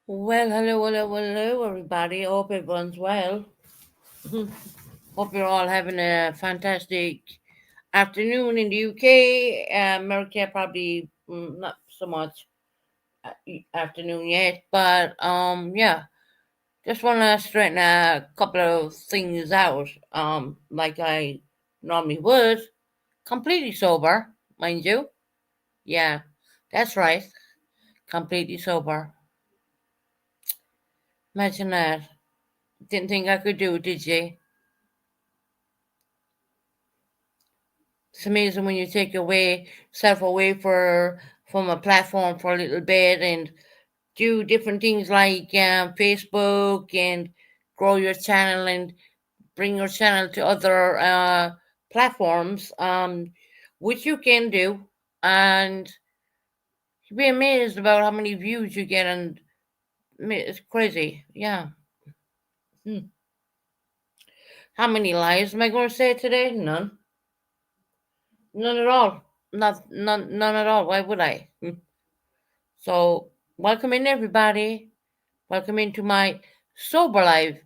Well, hello, hello, hello, everybody. Hope everyone's well. Hope you're all having a fantastic afternoon in the UK. America probably not so much afternoon yet, but yeah, just want to straighten a couple of things out. Like I normally would, completely sober, mind you. Yeah, that's right, completely sober. Imagine that. Didn't think I could do it, did you? It's amazing when you take self away from a platform for a little bit and do different things like Facebook and grow your channel and bring your channel to other platforms, which you can do, and you'll be amazed about how many views you get, and it's crazy. Yeah. Hmm. How many lives am I going to say today? None. None at all. None at all. Why would I? So, welcome in, everybody. Welcome into my sober life.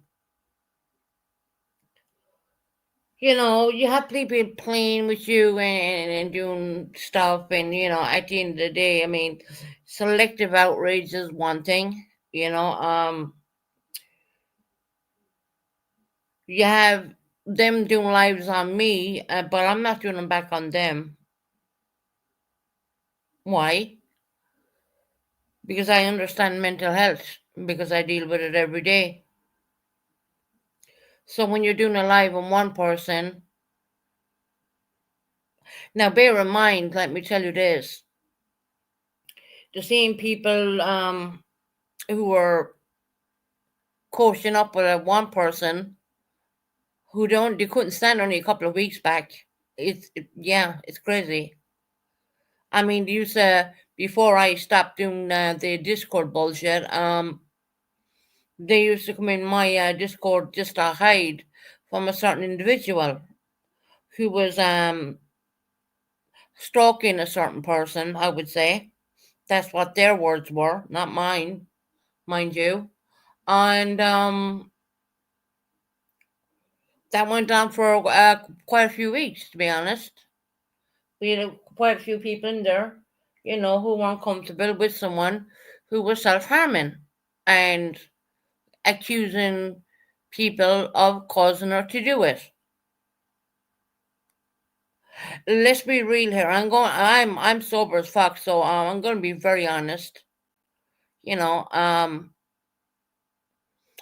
You have people playing with you and doing stuff, and at the end of the day, I mean, selective outrage is one thing. You have them doing lives on me, but I'm not doing them back on them. Why? Because I understand mental health, because I deal with it every day. So when you're doing a live on one person, now bear in mind, let me tell you this: the same people who were coaching up with a one person who they couldn't stand only a couple of weeks back. Yeah, it's crazy. I mean, before I stopped doing the Discord bullshit, they used to come in my Discord just to hide from a certain individual who was stalking a certain person, I would say. That's what their words were, not mine, mind you. And that went on for quite a few weeks, to be honest. We had quite a few people in there, who weren't comfortable with someone who was self harming and accusing people of causing her to do it. Let's be real here. I'm sober as fuck, so I'm going to be very honest. You know, um,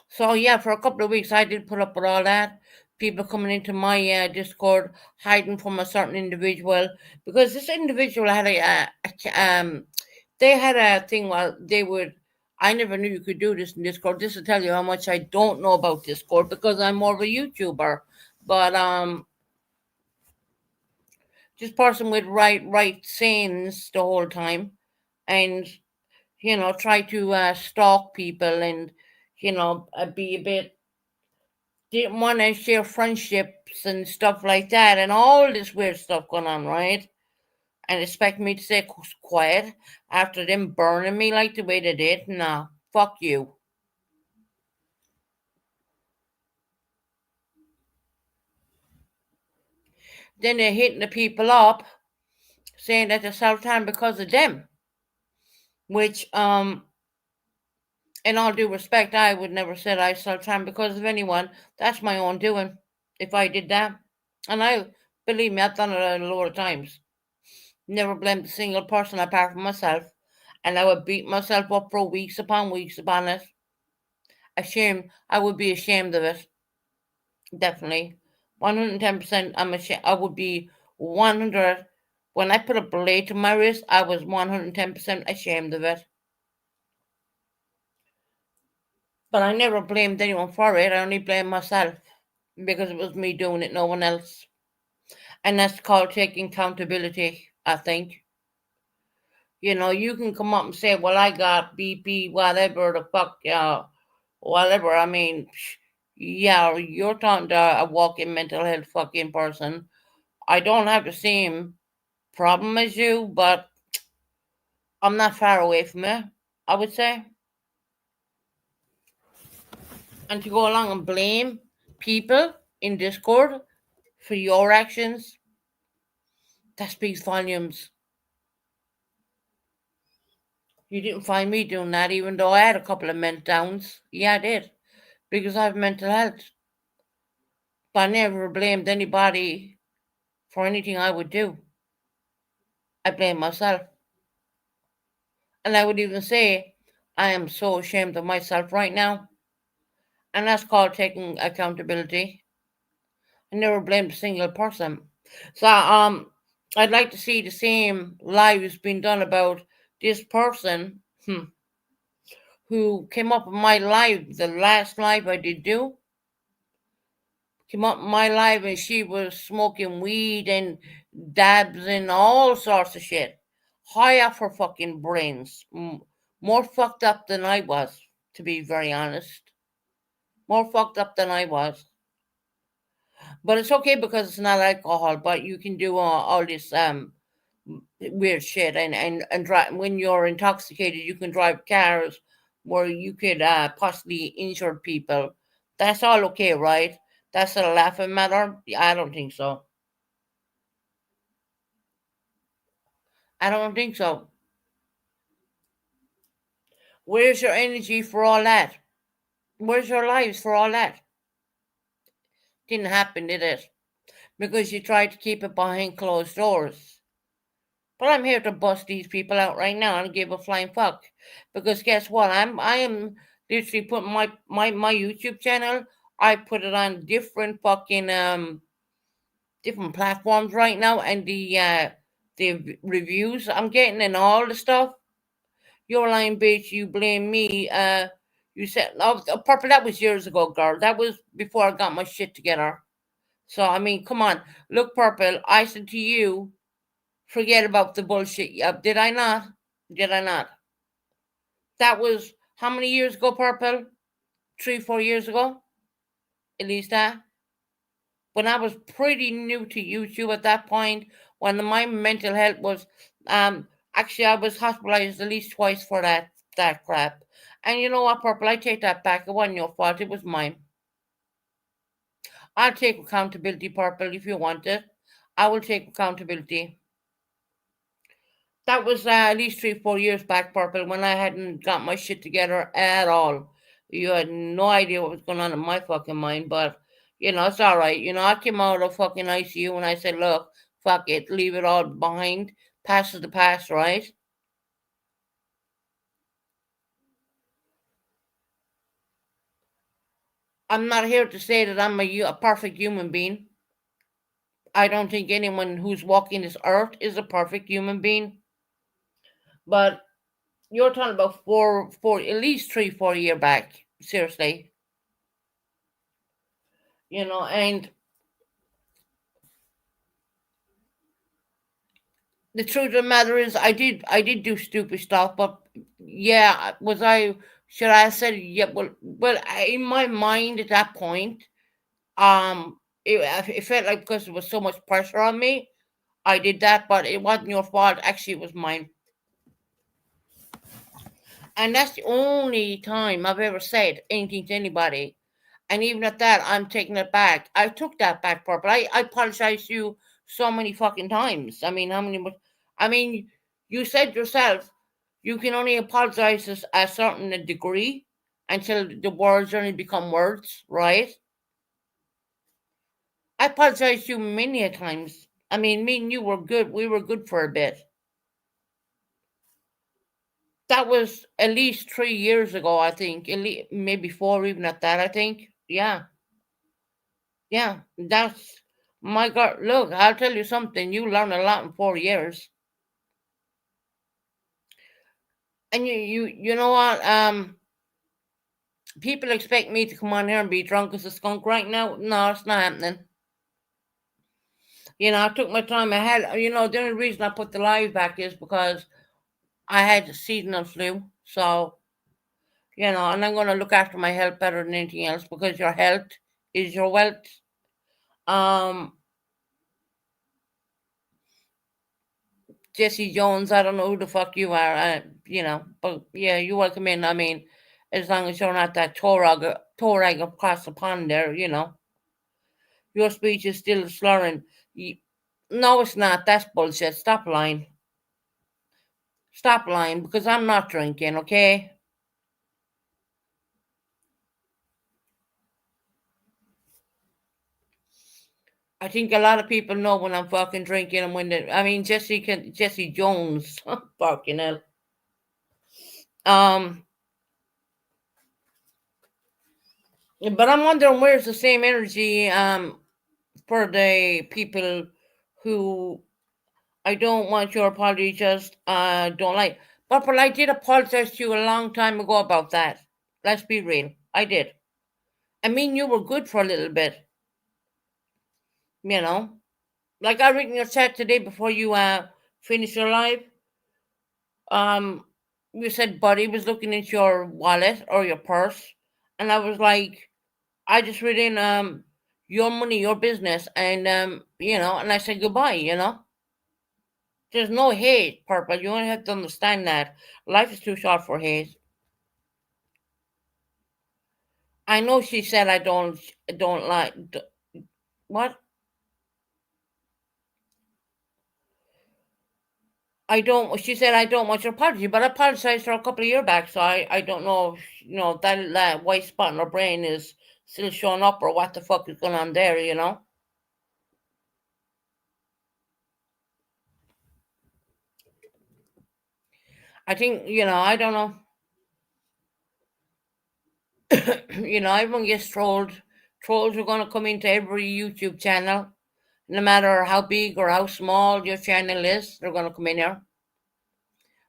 So yeah, for a couple of weeks I did put up with all that. People coming into my Discord, hiding from a certain individual because this individual had they had a thing while they would. I never knew you could do this in Discord. Just to tell you how much I don't know about Discord because I'm more of a YouTuber. But this person would write sayings the whole time, and try to stalk people and be a bit didn't want to share friendships and stuff like that, and all this weird stuff going on, right? And expect me to stay quiet after them burning me like the way they did? Nah, fuck you. Then they're hitting the people up, saying that they're self-harm because of them, which, in all due respect, I would never say I self-harm because of anyone. That's my own doing. if I did that. And I believe me, I've done it a lot of times. Never blamed a single person apart from myself. And I would beat myself up for weeks upon it. Ashamed. I would be ashamed of it. Definitely. 110%. I'm ashamed. I would be 100. When I put a blade to my wrist, I was 110% ashamed of it. But I never blamed anyone for it. I only blamed myself because it was me doing it, no one else. And that's called taking accountability, I think. You know, you can come up and say, well, I got BP, whatever the fuck, whatever. I mean, yeah, you're talking to a walking mental health fucking person. I don't have the same problem as you, but I'm not far away from it, I would say. And to go along and blame people in Discord for your actions, that speaks volumes. You didn't find me doing that, even though I had a couple of meltdowns. Yeah, I did, because I have mental health. But I never blamed anybody for anything I would do. I blame myself. And I would even say, I am so ashamed of myself right now. And that's called taking accountability. I never blamed a single person. So I'd like to see the same lives being done about this person who came up in my life, the last life I did do, came up in my life and she was smoking weed and dabs and all sorts of shit. High off her fucking brains. More fucked up than I was, to be very honest. More fucked up than I was. But it's okay because it's not alcohol, but you can do all this weird shit and drive when you're intoxicated you can drive cars where you could possibly injure people. That's all okay, right? That's a laughing matter. I don't think so. I don't think so. Where's your energy for all that? Where's your lives for all that? Didn't happen, did it? Because you tried to keep it behind closed doors. But I'm here to bust these people out right now and give a flying fuck. Because guess what? I am literally putting my YouTube channel. I put it on different fucking different platforms right now, and the reviews I'm getting and all the stuff. You're lying, bitch. You blame me. You said no, Purple. That was years ago, girl. That was before I got my shit together. So I mean, come on, look, Purple. I said to you, forget about the bullshit. Yep, did I not? Did I not? That was how many years ago, Purple? 3, 4 years ago, at least that. When I was pretty new to YouTube at that point, when my mental health was, actually I was hospitalized at least twice for that crap. And you know what, Purple? I take that back. It wasn't your fault. It was mine. I'll take accountability, Purple, if you want it. I will take accountability. That was at least 3, 4 years back, Purple, when I hadn't got my shit together at all. You had no idea what was going on in my fucking mind, but it's all right. I came out of fucking ICU and I said, look, fuck it, leave it all behind. Past is the past, right? I'm not here to say that I'm a perfect human being. I don't think anyone who's walking this earth is a perfect human being. But you're talking about at least 3, 4 year back. Seriously. And the truth of the matter is I did do stupid stuff, but yeah, was I should I have said yeah, in my mind at that point, it felt like because there was so much pressure on me, I did that, but it wasn't your fault. Actually, it was mine. And that's the only time I've ever said anything to anybody. And even at that, I'm taking it back. I took that back, Purple. I apologized to you so many fucking times. I mean, how many? I mean, you said yourself you can only apologize to a certain degree until the words only become words, right? I apologized to you many a times. I mean, me and you were good. We were good for a bit. That was at least 3 years ago, I think. At least, maybe four, even at that, I think. Yeah, yeah. That's my God. Look, I'll tell you something. You learn a lot in 4 years. And you know what? People expect me to come on here and be drunk as a skunk right now. No, it's not happening. I took my time. I had, the only reason I put the live back is because I had seasonal flu. So, and I'm going to look after my health better than anything else because your health is your wealth. Um, Jesse Jones, I don't know who the fuck you are, but yeah, you're welcome in. I mean, as long as you're not that Torag across the pond there, your speech is still slurring. No, it's not. That's bullshit. Stop lying. Stop lying because I'm not drinking, okay? I think a lot of people know when I'm fucking drinking and I mean, Jesse Jones, fucking hell. Um, but I'm wondering where's the same energy, for the people who I don't want your apology, just don't like. But I did apologize to you a long time ago about that. Let's be real. I did. I mean, you were good for a little bit, you know. Like I read in your chat today before you finish your live. Um, you said Buddy was looking into your wallet or your purse, and I was like, I just read in your money, your business, and and I said goodbye. There's no hate, Purple. You only have to understand that life is too short for hate. I know she said I don't like what I don't. She said I don't want your apology, but I apologized for a couple of years back. So I don't know if, that white spot in her brain is still showing up or what the fuck is going on there. I think I don't know. Everyone gets trolled. Trolls are going to come into every YouTube channel, no matter how big or how small your channel is. They're going to come in here.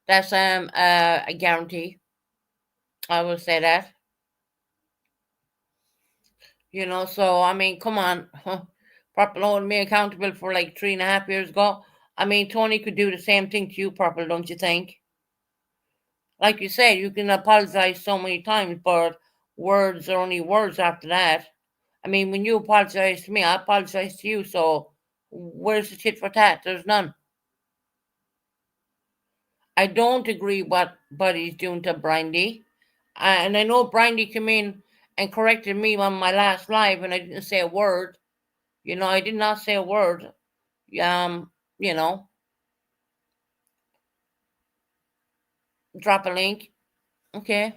That's a guarantee. I will say that. So I mean, come on. Purple holding me accountable for like 3.5 years ago. I mean, Tony could do the same thing to you, Purple, don't you think? Like you said, you can apologize so many times, but words are only words after that. I mean, when you apologize to me, I apologize to you. So where's the tit for tat? There's none. I don't agree what Buddy's doing to Brandy. And I know Brandy came in and corrected me on my last live, and I didn't say a word. I did not say a word. You know, drop a link. Okay.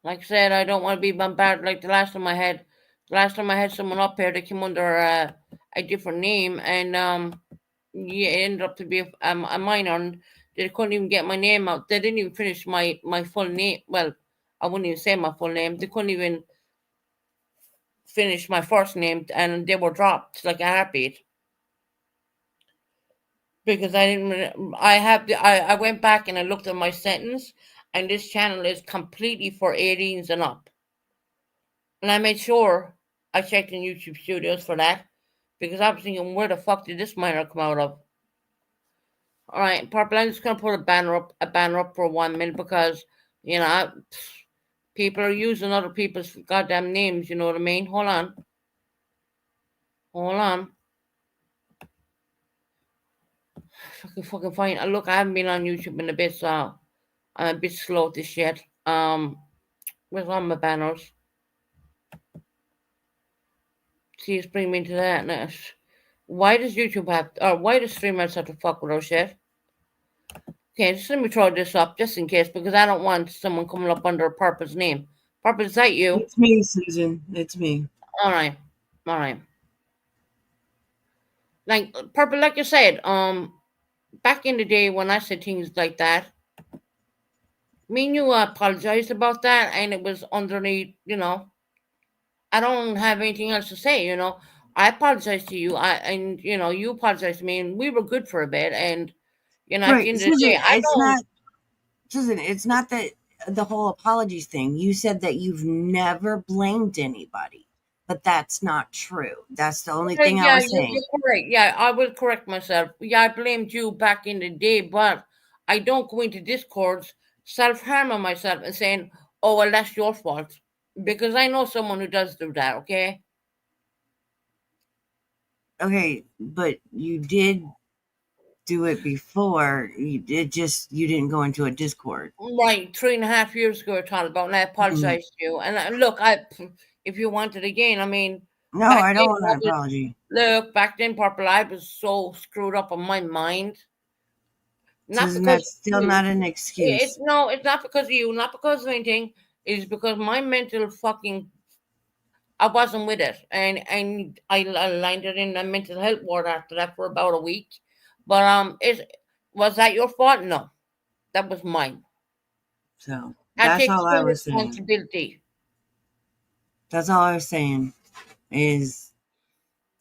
Like I said, I don't want to be bombarded like the last time I had. The last time I had someone up here that came under a different name, and yeah, it ended up to be a minor, and they couldn't even get my name out. They didn't even finish my full name. Well, I wouldn't even say my full name. They couldn't even finish my first name, and they were dropped like a heartbeat because I didn't. I went back and I looked at my sentence, and this channel is completely for 18s and up. And I made sure I checked in YouTube Studios for that because I was thinking, where the fuck did this minor come out of? All right, Purple. I'm just gonna put a banner up for 1 minute because people are using other people's goddamn names. You know what I mean? Hold on. Fucking fine. Look, I haven't been on YouTube in a bit, so I'm a bit slow at this shit. Where's all my banners? See, it's bringing me to that. Why does YouTube have, or why does streamers have to fuck with our shit? Okay, just let me throw this up just in case because I don't want someone coming up under Purple's name. Purple, is that you? It's me, Susan. It's me. All right. All right. Like Purple, like you said, back in the day when I said things like that, me and you apologized about that, and it was underneath. I don't have anything else to say. I apologize to you. And you apologize to me, and we were good for a bit. And at the Right, end of the Susan, day, I don't. it's not that the whole apologies thing. You said that you've never blamed anybody, but that's not true. That's the only Okay, thing I yeah, was saying. you're correct. Yeah, I will correct myself. Yeah, I blamed you back in the day, but I don't go into discords self-harming myself and saying, "Oh, well, that's your fault," because I know someone who does do that. Okay. Okay, but you did do it before. You didn't go into a Discord. Right, 3.5 years ago, we're talking about, and I Mm. apologize to you. And look, if you want it again, I mean, No, back I then, don't want an apology. back then, Purple, I was so screwed up on my mind. Not Susan, because that's of still you. not an excuse. No, it's not because of you, not because of anything. It's because my mental fucking, I wasn't with it, and I landed in a mental health ward after that for about a week. But was that your fault? No, that was mine. So I that's take all I full was saying. responsibility. That's all I was saying is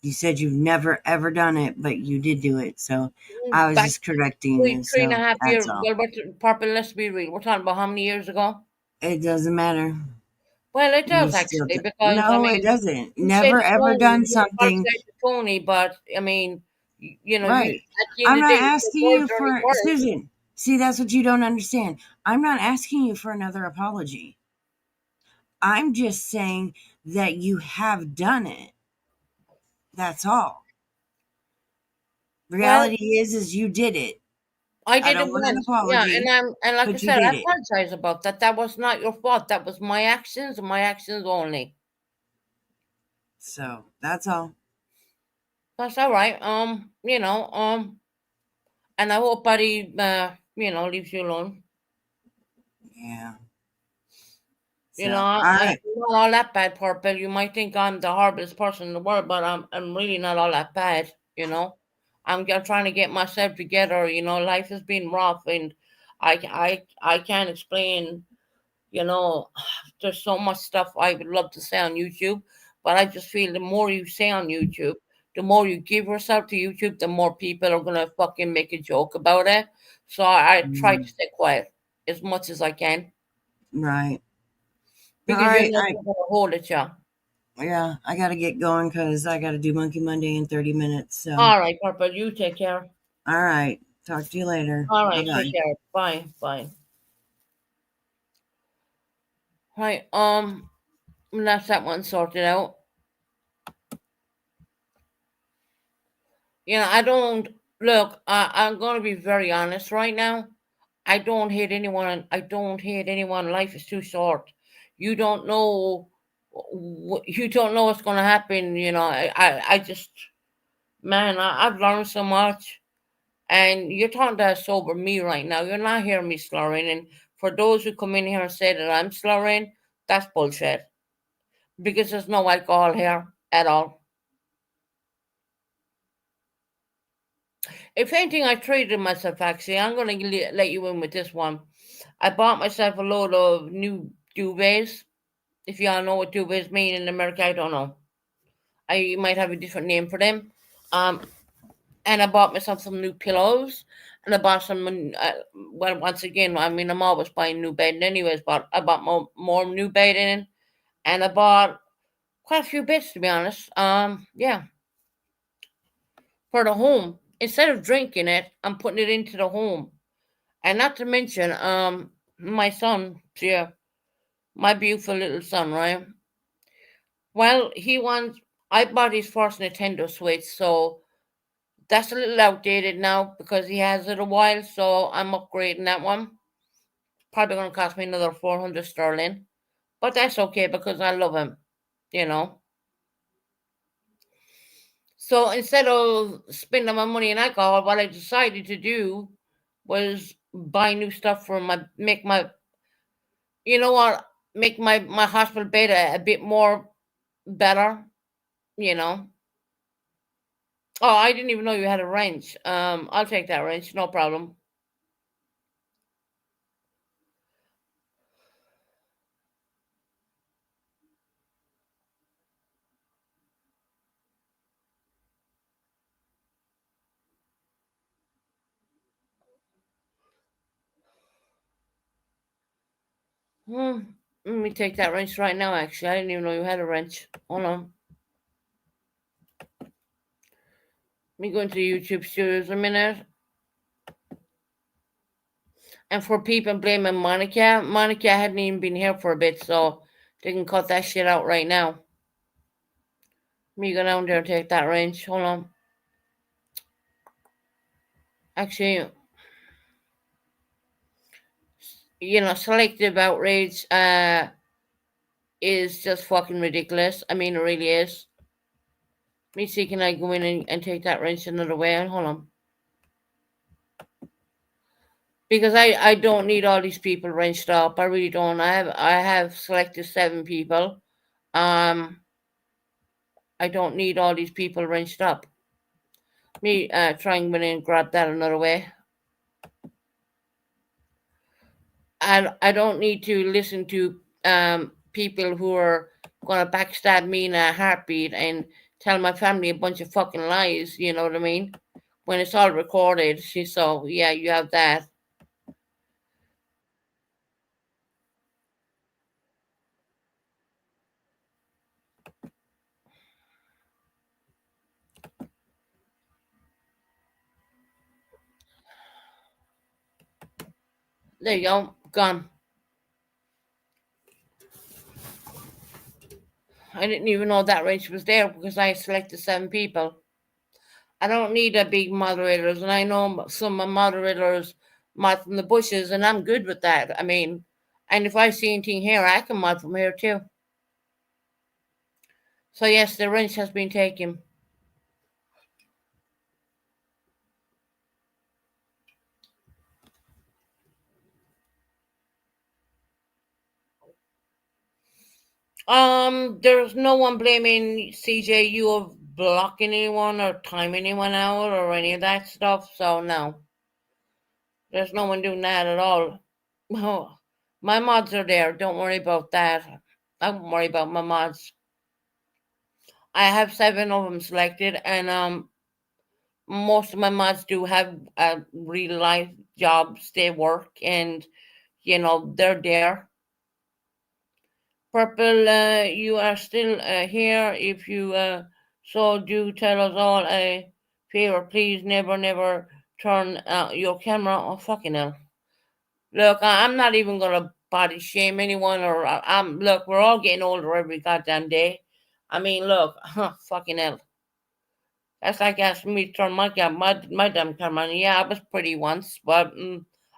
you said you've never ever done it, but you did do it. So I was Back just correcting three you. three and a So half that's years. all. Well, but Purple, let's be real. We're talking about how many years ago? It doesn't matter. Well, it You does still actually, because I no, it mean, doesn't. you said Never to ever Tony, done you something apologize to Tony, but I mean, you right. at the end I'm of the not day, your asking words you are his for words. Susan. See, that's what you don't understand. I'm not asking you for another apology. I'm just saying that you have done it. That's all. Well, Reality is you did it. I I did don't it want an once, yeah, apology, and like I but you said, I did it. apologize about that. That was not your fault. That was my actions and my actions only. So that's all. That's all right. And I hope Buddy, leaves you alone. Yeah. You know, So I, all I'm right. not all that bad, Purple. You might think I'm the horriblest person in the world, but I'm really not all that bad. I'm trying to get myself together. Life has been rough, and I can't explain. You know, there's so much stuff I would love to say on YouTube, but I just feel the more you say on YouTube, the more you give yourself to YouTube, the more people are gonna fucking make a joke about it. So I try to Mm, stay quiet as much as I can, right. All because you're right. never gonna hold it, yeah. Yeah, I got to get going because I got to do Monkey Monday in 30 minutes. So, All right, Purple, you take care. all right. Talk to you later. All Bye right, take bye. care. Bye, bye. Right, that's that one sorted out. I don't look. I'm gonna be very honest right now. I don't hate anyone. I don't hate anyone. Life is too short. You don't know. You don't know what's gonna happen. I just, man, I've learned so much. And you're talking to a sober me right now. You're not hearing me slurring. And for those who come in here and say that I'm slurring, that's bullshit. Because there's no alcohol here at all. If anything, I treated myself actually. I'm going to let you in with this one. I bought myself a load of new duvets. If y'all know what duvets mean in America, I don't know. I might have a different name for them. Um, and I bought myself some new pillows, and I bought some. Well, once again, I mean, I'm always buying new bedding, anyways. But I bought more new bedding, and I bought quite a few bits to be honest. Yeah, for the home. Instead of drinking it, I'm putting it into the home, and not to mention, my son, yeah, my beautiful little son, right? Well, he wants. I bought his first Nintendo Switch, so that's a little outdated now because he has it a while, so I'm upgrading that one. Probably gonna cost me another 400 sterling. But that's okay because I love him, you know. So instead of spending my money in alcohol, what I decided to do was buy new stuff for make my, you know what, make my hospital bed a bit more better. you know. Oh, I didn't even know you had a wrench. I'll take that wrench, no problem. Hmm. Let me take that wrench right now, actually. I didn't even know you had a wrench. Hold on. Let me go into YouTube Studios a minute. And for people blaming Monica, Monica hadn't even been here for a bit, so they can cut that shit out right now. Let me go down there and take that wrench. Hold on. Actually, selective outrage is just fucking ridiculous. I mean, it really is. Let me see, can I go in and take that wrench another way? Hold on. Because I don't need all these people wrenched up. I really don't. I have selected 7 people. Um, I don't need all these people wrenched up. Me try and go in and grab that another way. And I don't need to listen to people who are gonna backstab me in a heartbeat and tell my family a bunch of fucking lies. You know what I mean? When it's all recorded. So yeah, you have that. There you go. Gone. I didn't even know that range was there because I selected 7 people. I don't need a big moderators, and I know some moderators mod from the bushes, and I'm good with that. I mean, and if I see anything here, I can mod from here too. So yes, the wrench has been taken. There's no one blaming CJU of blocking anyone or timing anyone out or any of that stuff. So no, there's no one doing that at all. Oh, my mods are there. Don't worry about that. I won't worry about my mods. I have 7 of them selected, and most of my mods do have real life jobs. They work, and they're there. Purple, you are still here. If you so do tell us all a favor, please never turn your camera. Oh fucking hell! Look, I'm not even gonna body shame anyone, or I'm look. We're all getting older every goddamn day. I mean, look, fucking hell. That's like asking me to turn my damn camera on. Yeah, I was pretty once, but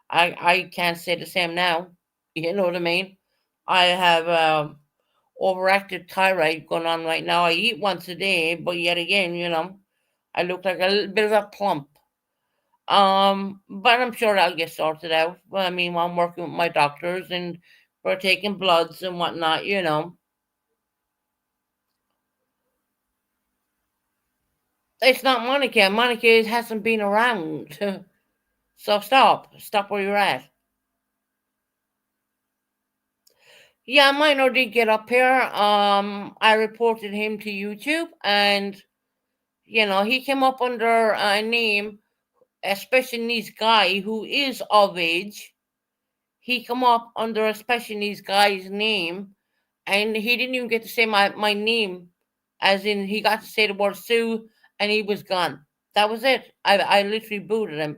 I can't say the same now. You know what I mean? I have overactive thyroid going on right now. I eat once a day, but yet again, I look like a little bit of a plump. But I'm sure I'll get sorted out. Well, I mean, I'm working with my doctors and we're taking bloods and whatnot. It's not Monica. Monica hasn't been around. So stop where you're at. Yeah, Minor did get up here. I reported him to YouTube, and he came up under a name, a special needs guy who is of age. He come up under a special needs guy's name, and he didn't even get to say my name, as in he got to say the word Sue, and he was gone. That was it. I literally booted him.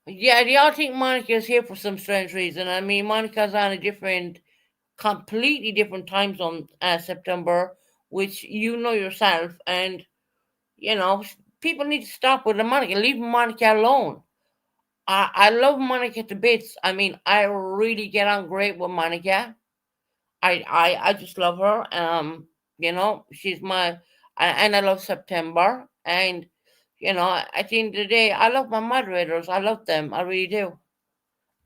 Yeah, they all think Monica's here for some strange reason. I mean, Monica's on a completely different time zone as September, which you know yourself, and you know people need to stop with the Monica. Leave Monica alone. I love Monica to bits. I mean, I really get on great with Monica. I just love her. She's and I love September. And at the end of the day, I love my moderators. I love them. I really do.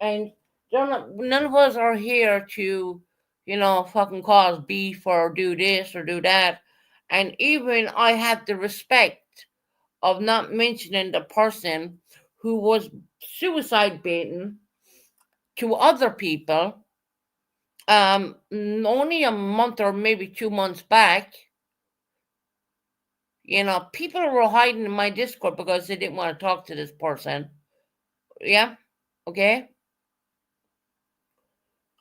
And None of us are here to, fucking cause beef or do this or do that. And even I have the respect of not mentioning the person who was suicide baiting to other people. Only a month or maybe 2 months back, people were hiding in my Discord because they didn't want to talk to this person. Yeah, okay.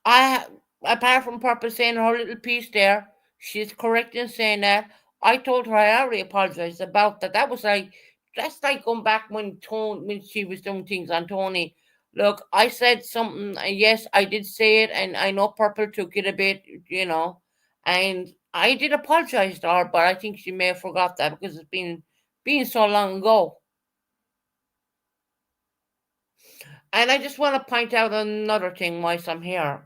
I Apart from Papa saying her little piece there, she's correct in saying that. I told her I already apologized about that. That's like going back when she was doing things on Tony. Look, I said something. Yes, I did say it, and I know Purple took it a bit, and I did apologize to her, but I think she may have forgot that because it's been so long ago. And I just want to point out another thing whilst I'm here.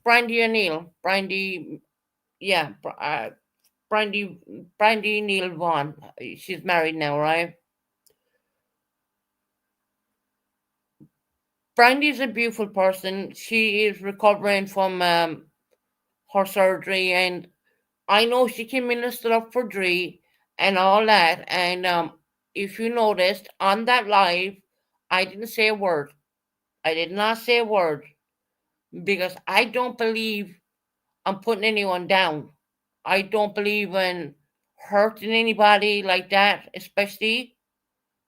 Brandy O'Neill, yeah, Brandy, Brandy Neil Vaughn. She's married now, right? Brandy's a beautiful person. She is recovering from her surgery, and I know she came in and stood up for Dre and all that. And if you noticed on that live, I didn't say a word. I did not say a word because I don't believe I'm putting anyone down. I don't believe in hurting anybody like that, especially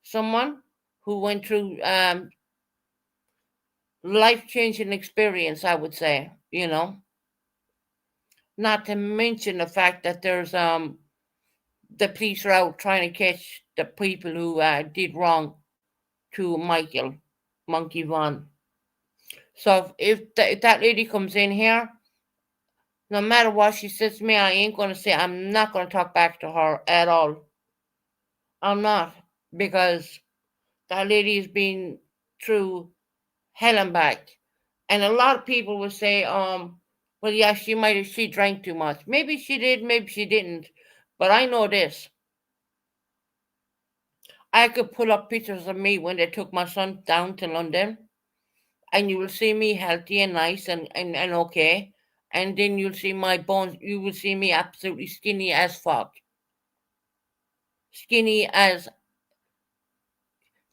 someone who went through life changing experience, I would say, Not to mention the fact that there's the police are out trying to catch the people who did wrong to Michael Monkey Vaughn. So if that lady comes in here, no matter what she says to me, I ain't gonna say I'm not gonna talk back to her at all. I'm not because that lady has been through hell and back. And a lot of people will say, well, yeah, she drank too much. Maybe she did, maybe she didn't. But I know this. I could pull up pictures of me when they took my son down to London, and you will see me healthy and nice and okay. And then you'll see my bones, you will see me absolutely skinny as fuck. Skinny as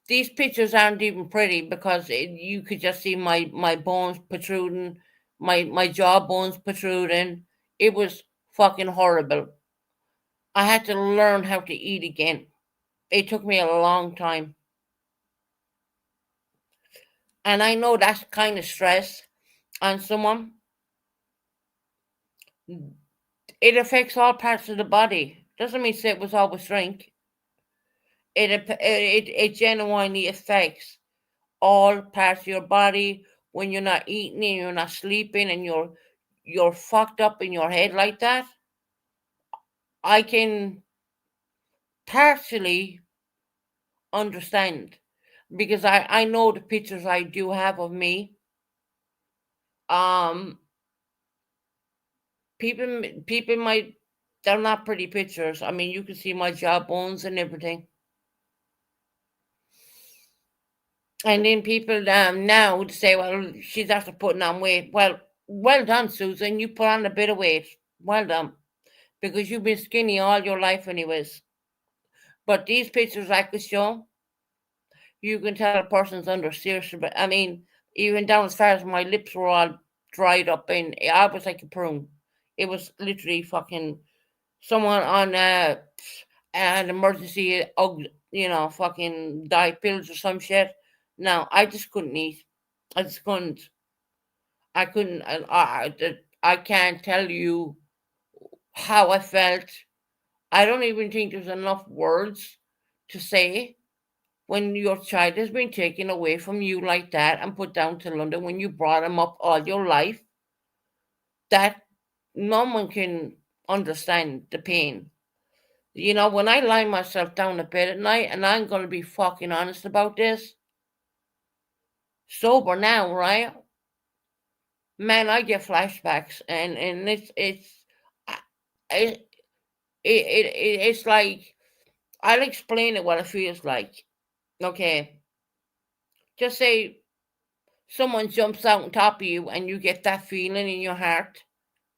these pictures aren't even pretty because you could just see my bones protruding, my jaw bones protruding. It was fucking horrible. I had to learn how to eat again. It took me a long time, and I know that's kind of stress on someone. It affects all parts of the body. Doesn't mean it was always drink. It genuinely affects all parts of your body when you're not eating and you're not sleeping and you're fucked up in your head like that. I can partially understand because I know the pictures I do have of me. Um, people might they're not pretty pictures. I mean, you can see my jawbones and everything. And then people now would say, "Well, she's after putting on weight." Well done, Susan. You put on a bit of weight. Well done, because you've been skinny all your life, anyways. But these pictures I could show, you can tell a person's under serious. But I mean, even down as far as my lips were all dried up, and I was like a prune. It was literally fucking someone on an emergency, fucking diet pills or some shit. No, I just couldn't eat. I just couldn't. I couldn't. I can't tell you how I felt. I don't even think there's enough words to say when your child has been taken away from you like that and put down to London when you brought him up all your life. That no one can understand the pain. When I lie myself down to bed at night, and I'm going to be fucking honest about this, sober now, right? Man, I get flashbacks, and it, it's like I'll explain it what it feels like. Okay, just say someone jumps out on top of you and you get that feeling in your heart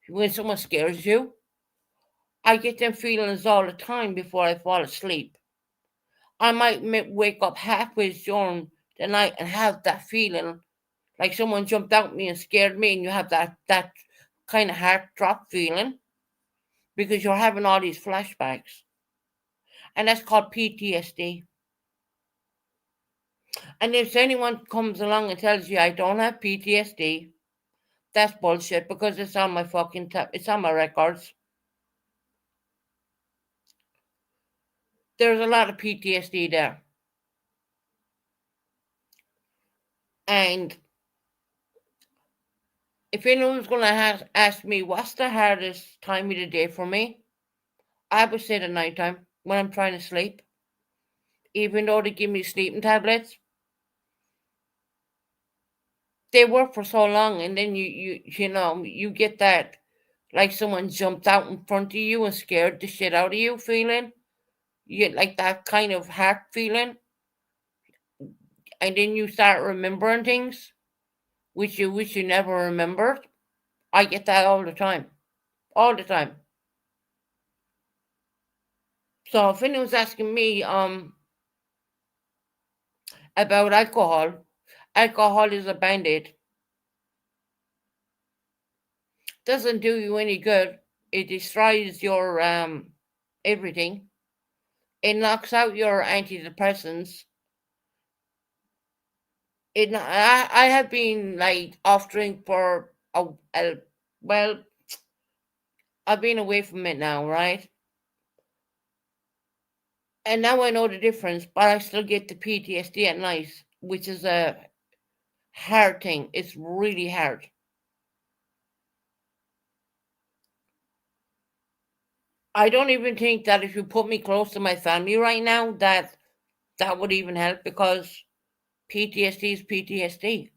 when someone scares you. I get them feelings all the time before I fall asleep. I might wake up halfway during the night and have that feeling like someone jumped out at me and scared me, and you have that kind of heart drop feeling because you're having all these flashbacks, and that's called PTSD. And if anyone comes along and tells you I don't have PTSD, that's bullshit because it's on my fucking it's on my records. There's a lot of PTSD there. And if anyone's going to ask me what's the hardest time of the day for me, I would say the nighttime when I'm trying to sleep. Even though they give me sleeping tablets, they work for so long, and then you get that like someone jumped out in front of you and scared the shit out of you feeling. You get like that kind of heart feeling, and then you start remembering things which you wish you never remembered. I get that all the time. All the time. So if anyone's asking me about alcohol, alcohol is a band-aid. Doesn't do you any good. It destroys your everything. It knocks out your antidepressants. I have been like off drink for a well, I've been away from it now, right? And now I know the difference, but I still get the PTSD at night, which is a hard thing. It's really hard. I don't even think that if you put me close to my family right now, that would even help because PTSD is PTSD.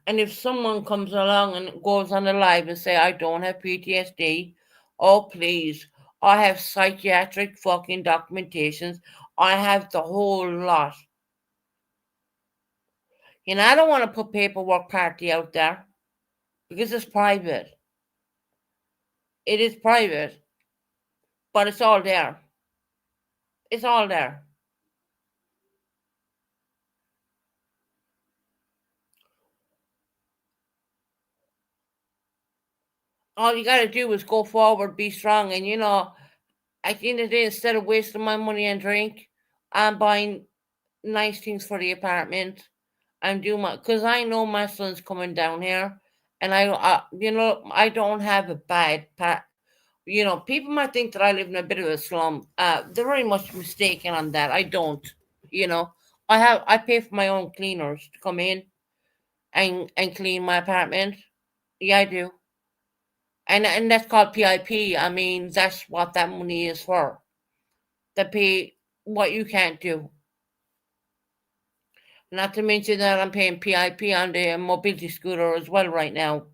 And if someone comes along and goes on the live and say I don't have PTSD, oh please, I have psychiatric fucking documentations. I have the whole lot. I don't want to put paperwork party out there because it's private. It is private, but it's all there. It's all there. All you got to do is go forward, be strong, and at the end of the day, instead of wasting my money on drink, I'm buying nice things for the apartment. I'm doing because I know my son's coming down here, and I don't have a bad part. People might think that I live in a bit of a slum. They're very much mistaken on that. I don't. You know, I pay for my own cleaners to come in and clean my apartment. Yeah, I do. And that's called PIP. I mean, that's what that money is for. To pay what you can't do. Not to mention that I'm paying PIP on the mobility scooter as well right now.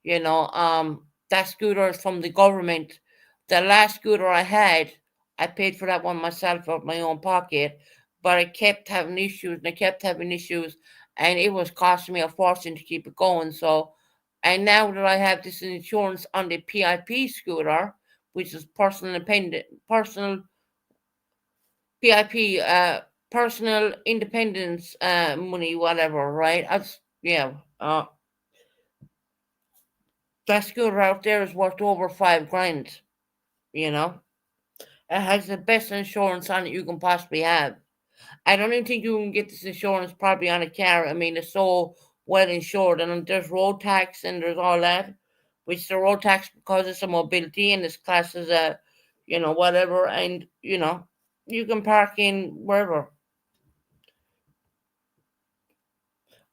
That scooter is from the government. The last scooter I had, I paid for that one myself out of my own pocket, but I kept having issues and I kept having issues, and it was costing me a fortune to keep it going. So, and now that I have this insurance on the PIP scooter, which is personal PIP, personal independence money, whatever, right? Yeah. That scooter out there is worth over 5 grand. You know, it has the best insurance on it you can possibly have. I don't even think you can get this insurance probably on a car. I mean, it's so well insured, and there's road tax and there's all that, which the road tax because it's a mobility and it's classed as a, whatever, and you can park in wherever.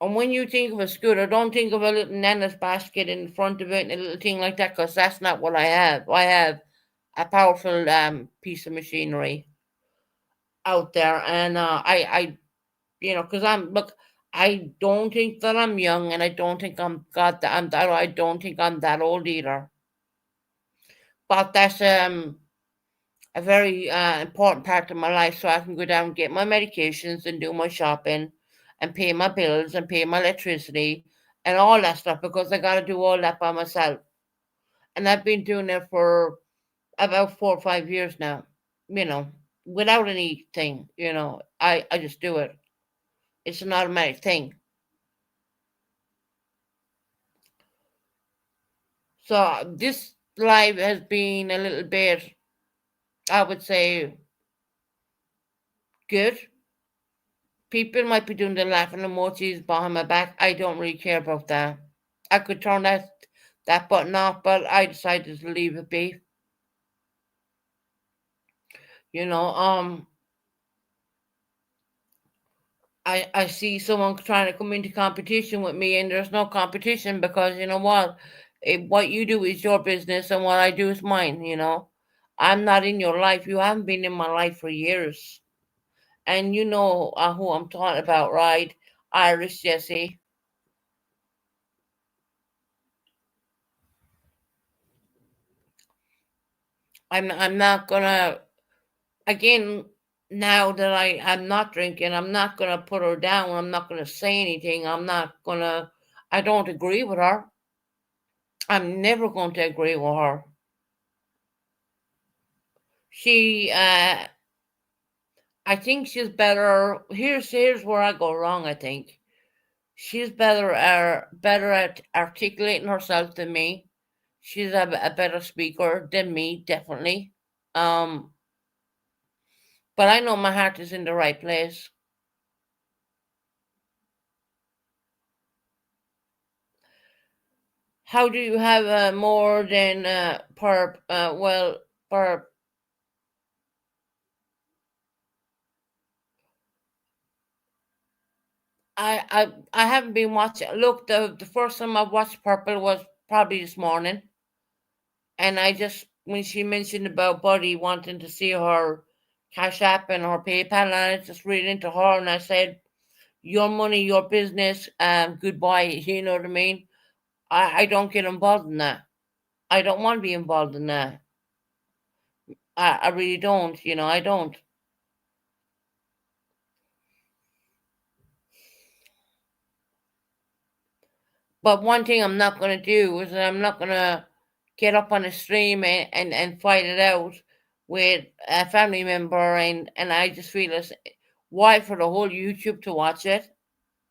And when you think of a scooter, don't think of a little nana's basket in front of it and a little thing like that, because that's not what I have. I have a powerful piece of machinery out there, and because I don't think that I'm young, and I don't think I don't think I'm that old either. But that's a very important part of my life, so I can go down and get my medications and do my shopping, and pay my bills and pay my electricity and all that stuff because I got to do all that by myself. And I've been doing it for about 4 or 5 years now, you know, without anything, I just do it. It's an automatic thing. So this live has been a little bit, I would say, good. People might be doing the laughing emojis behind my back. I don't really care about that. I could turn that button off, but I decided to leave it be. You know, I see someone trying to come into competition with me, and there's no competition because you know what? What you do is your business, and what I do is mine. I'm not in your life. You haven't been in my life for years, and you know who I'm talking about, right? Irish Jesse. I'm not gonna again now that I'm not drinking. I'm not gonna put her down. I'm not gonna say anything. I'm not gonna. I don't agree with her. I'm never going to agree with her. She, I think she's better. Here's where I go wrong. I think she's better at articulating herself than me. She's a better speaker than me, definitely. Um, but I know my heart is in the right place. How do you have more than per? Well, per. I haven't been watching. Look, the first time I watched Purple was probably this morning. And I just, when she mentioned about Buddy wanting to see her Cash App and her PayPal, and I just read into her and I said, your money, your business, goodbye. You know what I mean? I don't get involved in that. I don't want to be involved in that. I really don't, I don't. But one thing I'm not going to do is I'm not going to get up on a stream and fight it out with a family member. And I just feel as why for the whole YouTube to watch it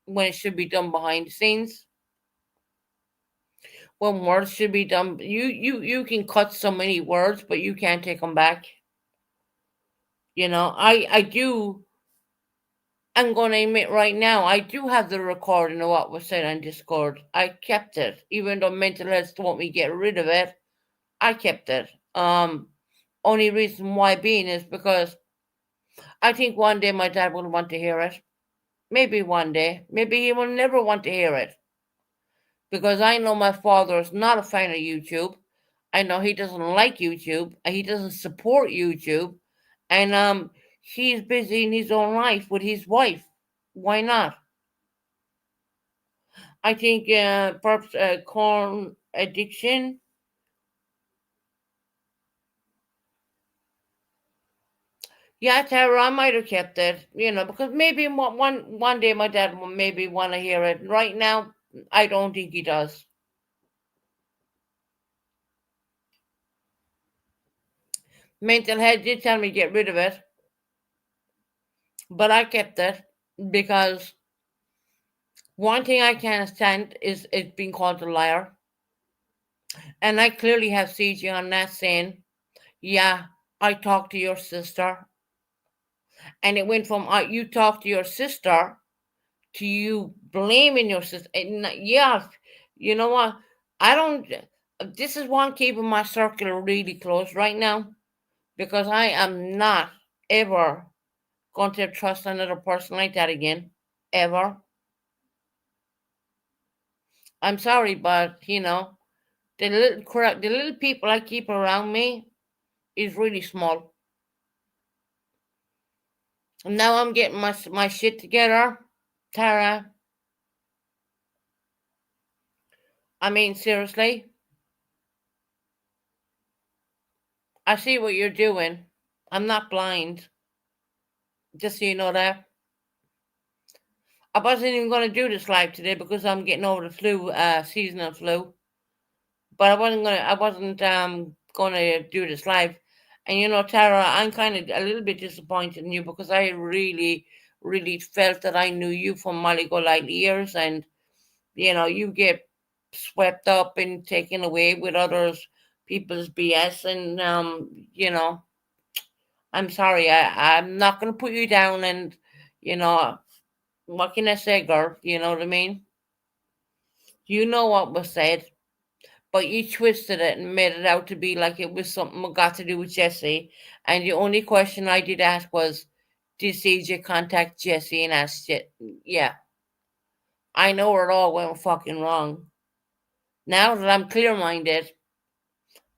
when it should be done behind the scenes, when words should be done. You can cut so many words, but you can't take them back. I do. I'm going to admit right now, I do have the recording of what was said on Discord. I kept it, even though mental health want me to get rid of it. I kept it. Only reason why being is because I think one day my dad will want to hear it. Maybe one day. Maybe he will never want to hear it. Because I know my father is not a fan of YouTube. I know he doesn't like YouTube. He doesn't support YouTube. And he's busy in his own life with his wife. Why not? I think perhaps corn addiction. Yeah, Tara, I might have kept it, because maybe one day my dad will maybe want to hear it. Right now, I don't think he does. Mental health did tell me to get rid of it, but I kept it because one thing I can't stand is it being called a liar. And I clearly have CG on that saying, yeah, I talked to your sister. And it went from you talked to your sister to you blaming your sister. Yeah, you know what? I don't. This is why I'm keeping my circle really close right now because I am not ever going to trust another person like that again. Ever. I'm sorry, but the little people I keep around me is really small. Now I'm getting my shit together, Tara. I mean, seriously, I see what you're doing. I'm not blind. Just so you know that. I wasn't even going to do this live today because I'm getting over the flu, seasonal flu. But I wasn't gonna do this live. And Tara, I'm kind of a little bit disappointed in you because I really, really felt that I knew you from Molly Golightly years, and you get swept up and taken away with others people's BS, and I'm sorry, I'm not gonna put you down, and you know what can I say, girl? You know what I mean? You know what was said, but you twisted it and made it out to be like it was something got to do with Jesse. And the only question I did ask was, did CJ contact Jesse and ask it? Yeah, I know where it all went fucking wrong. Now that I'm clear minded,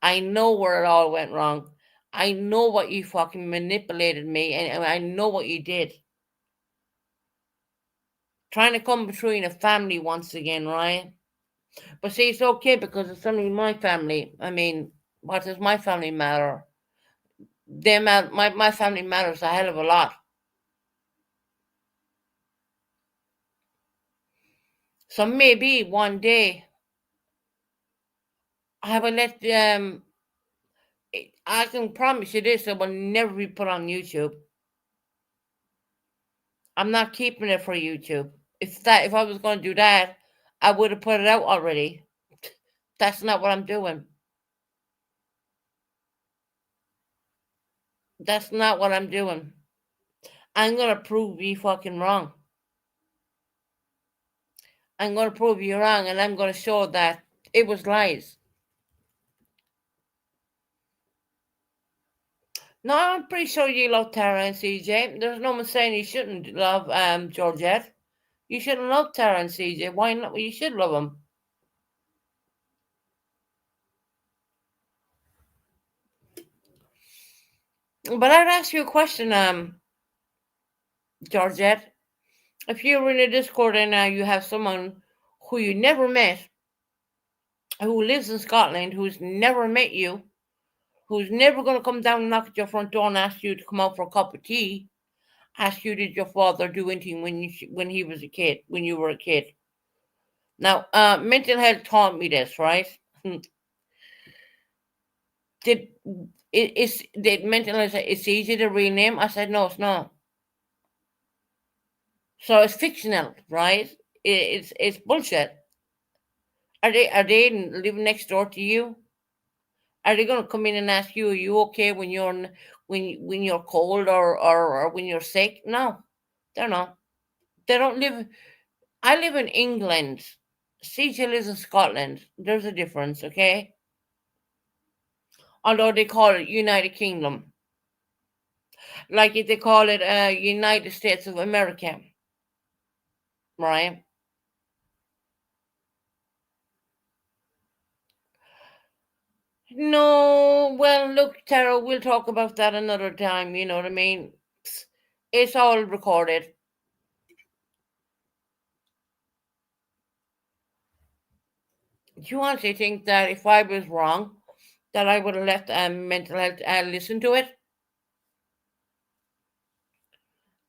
I know where it all went wrong. I know what you fucking manipulated me, and I know what you did. Trying to come between a family once again, right? But see, it's okay because it's only my family. I mean, what does my family matter? My family matters a hell of a lot. So maybe one day I will let I can promise you this: it will never be put on YouTube. I'm not keeping it for YouTube. If I was going to do that, I would have put it out already. That's not what I'm doing. That's not what I'm doing. I'm gonna prove you fucking wrong. I'm gonna prove you wrong, and I'm gonna show that it was lies. No, I'm pretty sure you love Tara and CJ. There's no one saying you shouldn't love Georgette. You shouldn't love Tara and CJ. Why not? Well, you should love them. But I'd ask you a question, Georgette. If you're in a Discord and you have someone who you never met, who lives in Scotland, who's never met you, who's never going to come down and knock at your front door and ask you to come out for a cup of tea, ask you, did your father do anything when he was a kid, when you were a kid? Now, mental health taught me this, right? did did mental health say it's easy to rename? I said no, it's not. So it's fictional, right? It's bullshit. Are they living next door to you? Are they going to come in and ask you, are you okay when when you're cold or when you're sick? No, they're not. They don't live. I live in England. CJ lives in Scotland. There's a difference, okay? Although they call it United Kingdom, like if they call it United States of America, right? No, well, look, Tara, we'll talk about that another time. You know what I mean? It's all recorded. Do you honestly think that if I was wrong, that I would have let mental health listen to it?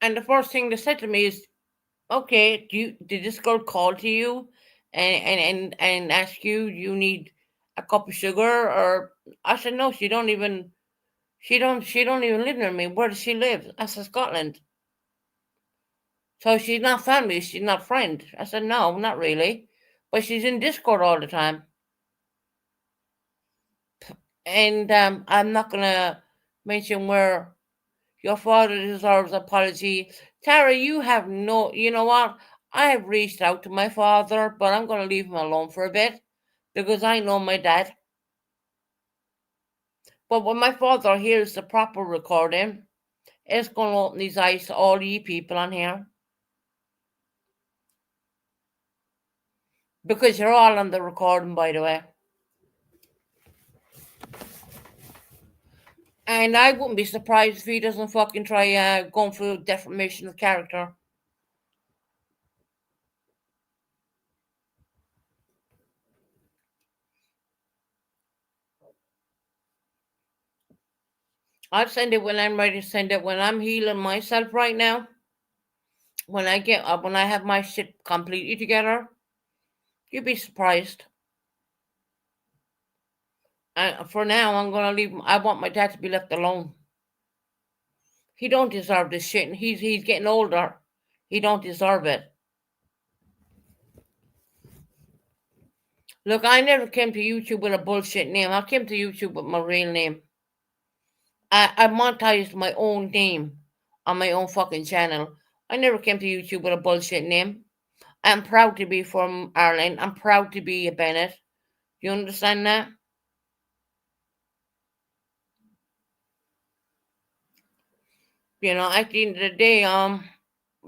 And the first thing they said to me is, "Okay, did this girl call to you and ask you you need a cup of sugar?" Or I said, "No, she don't even live near me. Where does she live?" I said, "Scotland." So she's not family, she's not friend. I said, "No, not really. But she's in Discord all the time." And I'm not gonna mention where your father deserves apology. Tara, you know what? I have reached out to my father, but I'm gonna leave him alone for a bit because I know my dad. But when my father hears the proper recording, it's gonna open his eyes to all you people on here. Because you're all on the recording, by the way. And I wouldn't be surprised if he doesn't fucking try going through defamation of character. I'll send it when I'm ready to send it. When I'm healing myself right now, when I have my shit completely together, you'd be surprised. And for now, I'm gonna leave. I want my dad to be left alone. He don't deserve this shit, and he's getting older. He don't deserve it. Look, I never came to YouTube with a bullshit name. I came to YouTube with my real name. I monetized my own name on my own fucking channel. I never came to YouTube with a bullshit name. I'm proud to be from Ireland. I'm proud to be a Bennett. You understand that? You know, at the end of the day,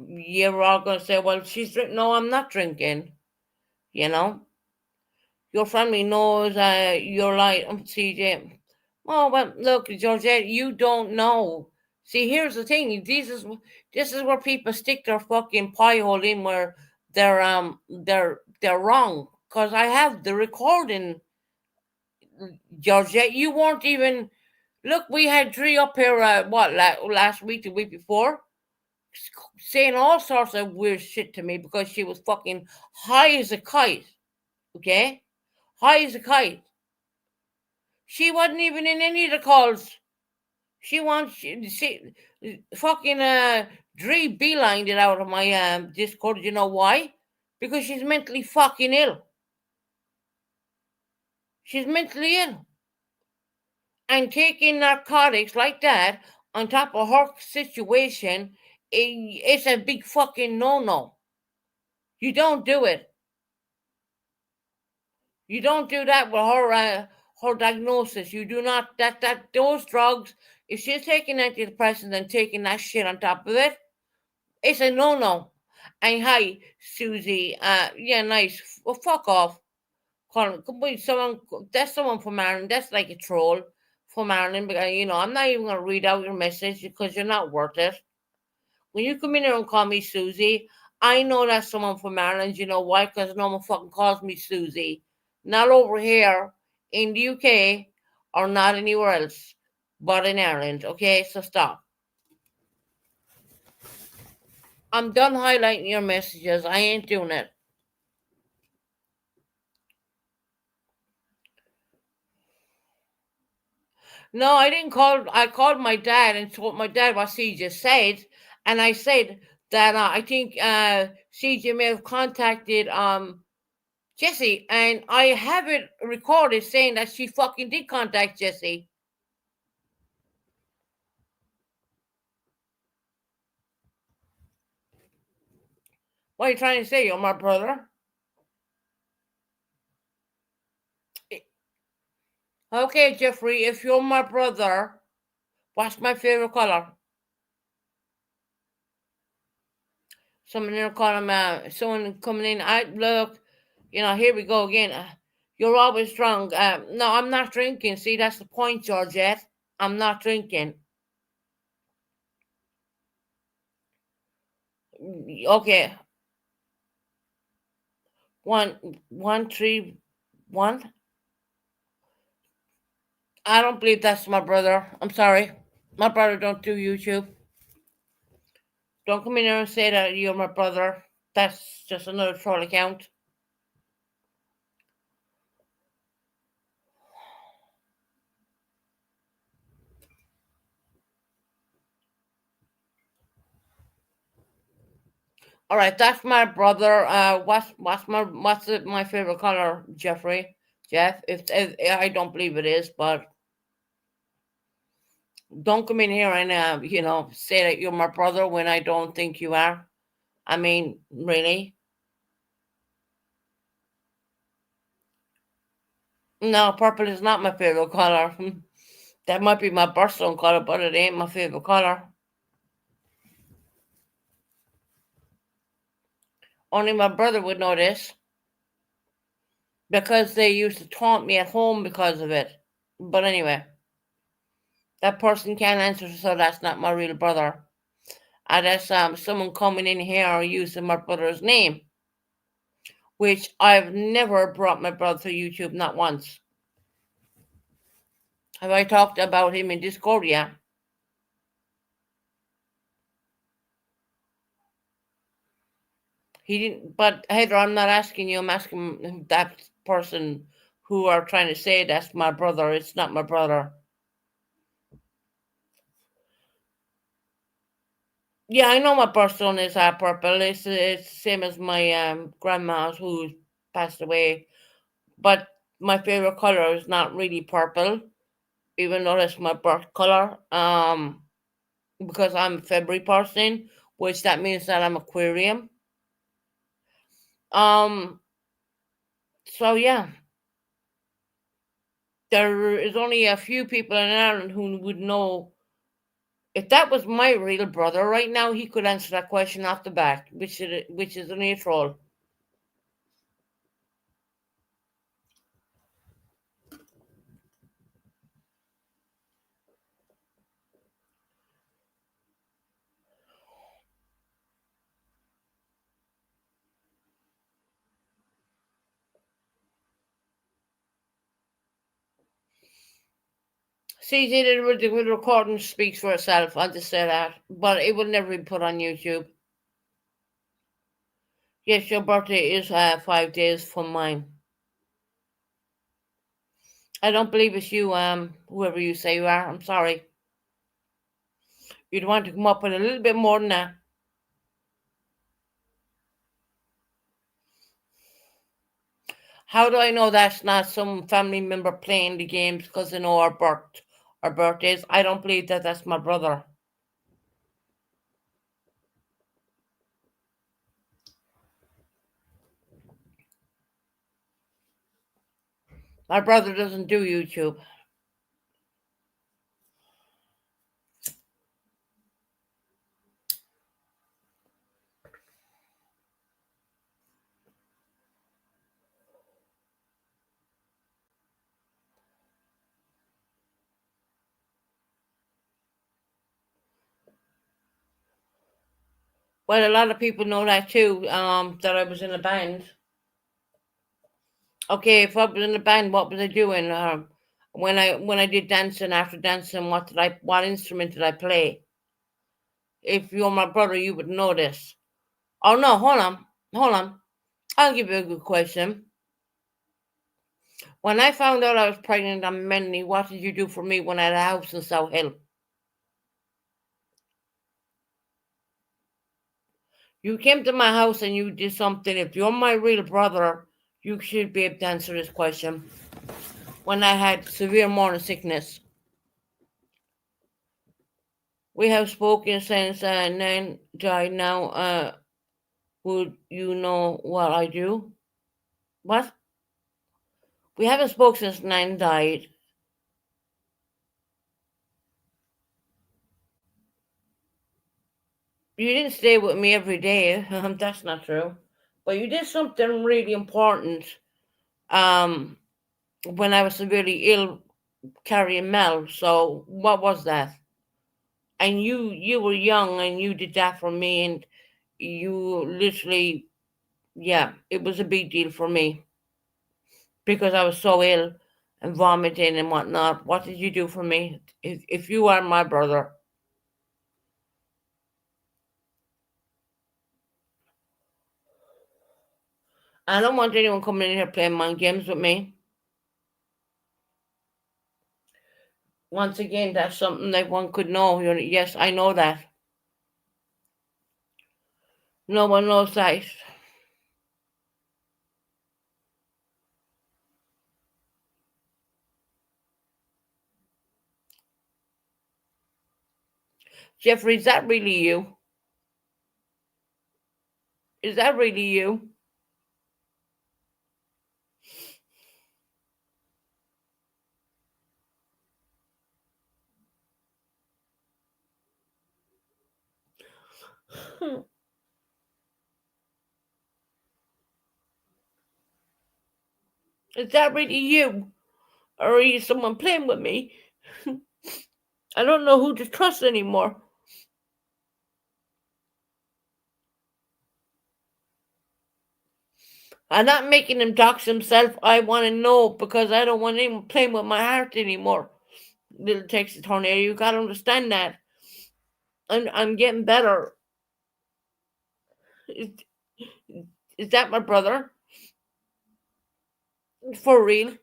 you're all gonna say, well, she's drinking. No, I'm not drinking. You know, your family knows you're like, CJ. Oh, well, look, Georgette, you don't know. See, here's the thing. This is where people stick their fucking pie hole in where they're wrong. Cause I have the recording, Georgette. You weren't even. Look, we had Dre up here. Last week, the week before, saying all sorts of weird shit to me because she was fucking high as a kite. Okay, high as a kite. She wasn't even in any of the calls. She fucking Dre beelined it out of my Discord. You know why? Because she's mentally fucking ill. She's mentally ill. And taking narcotics like that on top of her situation, it's a big fucking no-no. You don't do it. You don't do that with her diagnosis. You do not that those drugs. If she's taking antidepressants and taking that shit on top of it, it's a no-no. And hi, Susie. Yeah, nice. Well, fuck off. Wait, that's someone from Ireland. That's like a troll from Ireland. Because I'm not even gonna read out your message because you're not worth it. When you come in here and call me Susie, I know that's someone from Ireland. You know why? Because no one fucking calls me Susie. Not over here in the UK or not anywhere else, but in Ireland. Okay, so stop. I'm done highlighting your messages. I ain't doing it. No, I didn't call. I called my dad and told my dad what CJ said, and I said that I think CJ may have contacted Jesse, and I have it recorded saying that she fucking did contact Jesse. What are you trying to say? You're my brother. Okay, Jeffrey, if you're my brother, what's my favorite color? Someone coming in. I look, here we go again. You're always drunk. No, I'm not drinking. See, that's the point, Georgette. I'm not drinking. Okay, 131. I don't believe that's my brother. I'm sorry. My brother don't do YouTube. Don't come in here and say that you're my brother. That's just another troll account. All right, that's my brother. What's my favorite color, Jeffrey? Jeff? If I don't believe it is, but don't come in here and say that you're my brother when I don't think you are. I mean, really? No, purple is not my favorite color. That might be my birthstone color, but it ain't my favorite color. Only my brother would know this because they used to taunt me at home because of it. But anyway, that person can't answer, so that's not my real brother. That's someone coming in here using my brother's name, which I've never brought my brother to YouTube, not once. Have I talked about him in Discord? Yeah. He didn't. But Heather, I'm not asking you. I'm asking that person who are trying to say that's my brother. It's not my brother. Yeah, I know my birthstone is purple. It's the same as my grandma's who passed away. But my favorite color is not really purple, even though that's my birth color. Because I'm a February person, which that means that I'm Aquarium. Um, so yeah, there is only a few people in Ireland who would know if that was my real brother. Right now, he could answer that question off the bat, which is only a troll. See, the recording speaks for itself. I'll just say that, but it will never be put on YouTube. Yes, your birthday is 5 days from mine. I don't believe it's you, whoever you say you are. I'm sorry. You'd want to come up with a little bit more than that. How do I know that's not some family member playing the games because they know our birthdays? I don't believe that that's my brother. My brother doesn't do YouTube. Well, a lot of people know that too. That I was in a band. Okay, if I was in a band, what was I doing? When I did dancing, after dancing, what instrument did I play? If you're my brother, you would know this. Oh no, hold on. I'll give you a good question. When I found out I was pregnant on Mendy, what did you do for me when I had a house in South Hill? You came to my house and you did something. If you're my real brother, you should be able to answer this question. When I had severe morning sickness, we have spoken since Nan died. Now, would you know what I do? What? We haven't spoken since Nan died. You didn't stay with me every day. That's not true. But you did something really important. Um, when I was severely ill, carrying Mel. So what was that? And you were young and you did that for me, and you literally, yeah, it was a big deal for me because I was so ill and vomiting and whatnot. What did you do for me? If you are my brother, I don't want anyone coming in here playing mind games with me. Once again, that's something that one could know. Yes, I know that. No one knows that. Jeffrey, is that really you? Is that really you? Is that really you? Or are you someone playing with me? I don't know who to trust anymore. I'm not making him dox himself. I want to know because I don't want him playing with my heart anymore. Little Texas tornado, you gotta understand that. I'm getting better. Is that my brother? For real?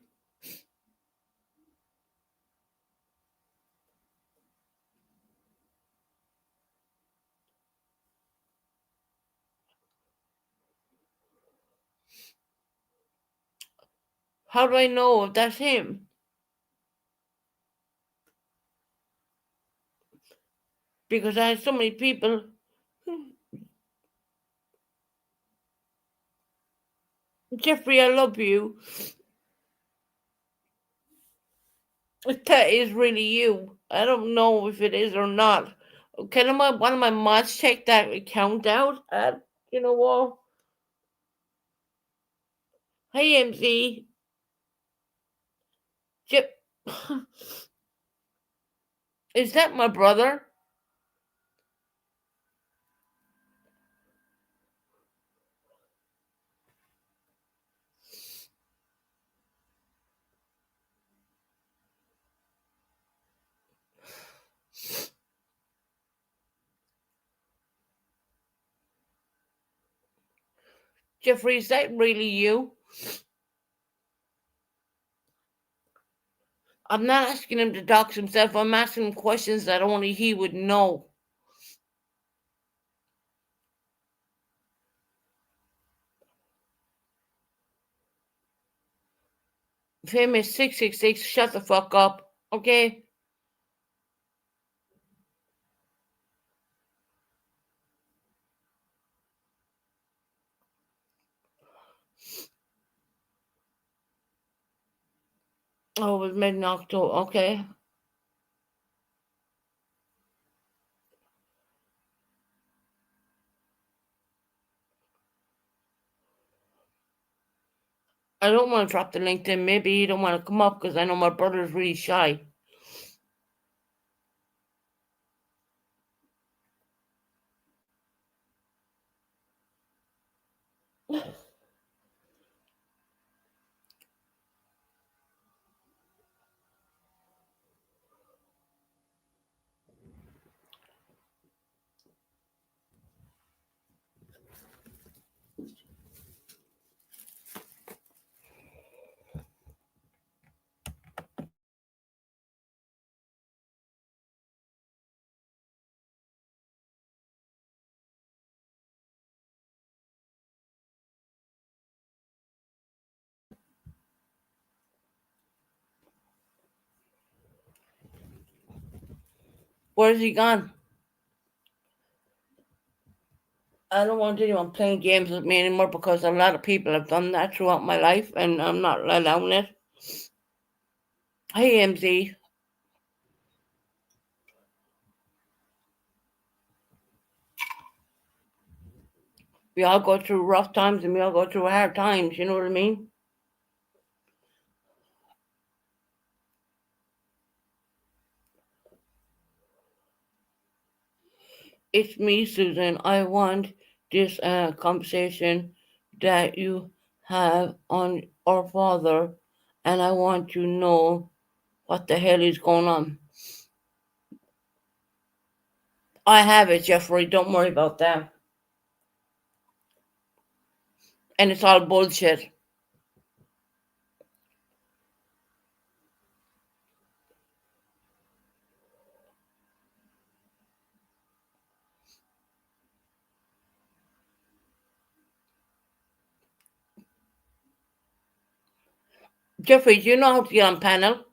How do I know if that's him? Because I had so many people. Jeffrey, I love you. If that is really you, I don't know if it is or not. Can one of my mods check that account out? You know what? Hey, MZ. Jeff, is that my brother? Jeffrey, is that really you? I'm not asking him to dox himself. I'm asking him questions that only he would know. Famous 666, shut the fuck up, okay? Oh, it was made in October, okay. I don't want to drop the LinkedIn. Maybe you don't want to come up because I know my brother's really shy. Where's he gone? I don't want anyone playing games with me anymore because a lot of people have done that throughout my life and I'm not allowing it. Hey, MZ. We all go through rough times and we all go through hard times, you know what I mean? It's me, Susan. I want this conversation that you have on our father, and I want to know what the hell is going on. I have it, Jeffrey. Don't worry about that. And it's all bullshit. Jeffrey, do you know how to get on panel?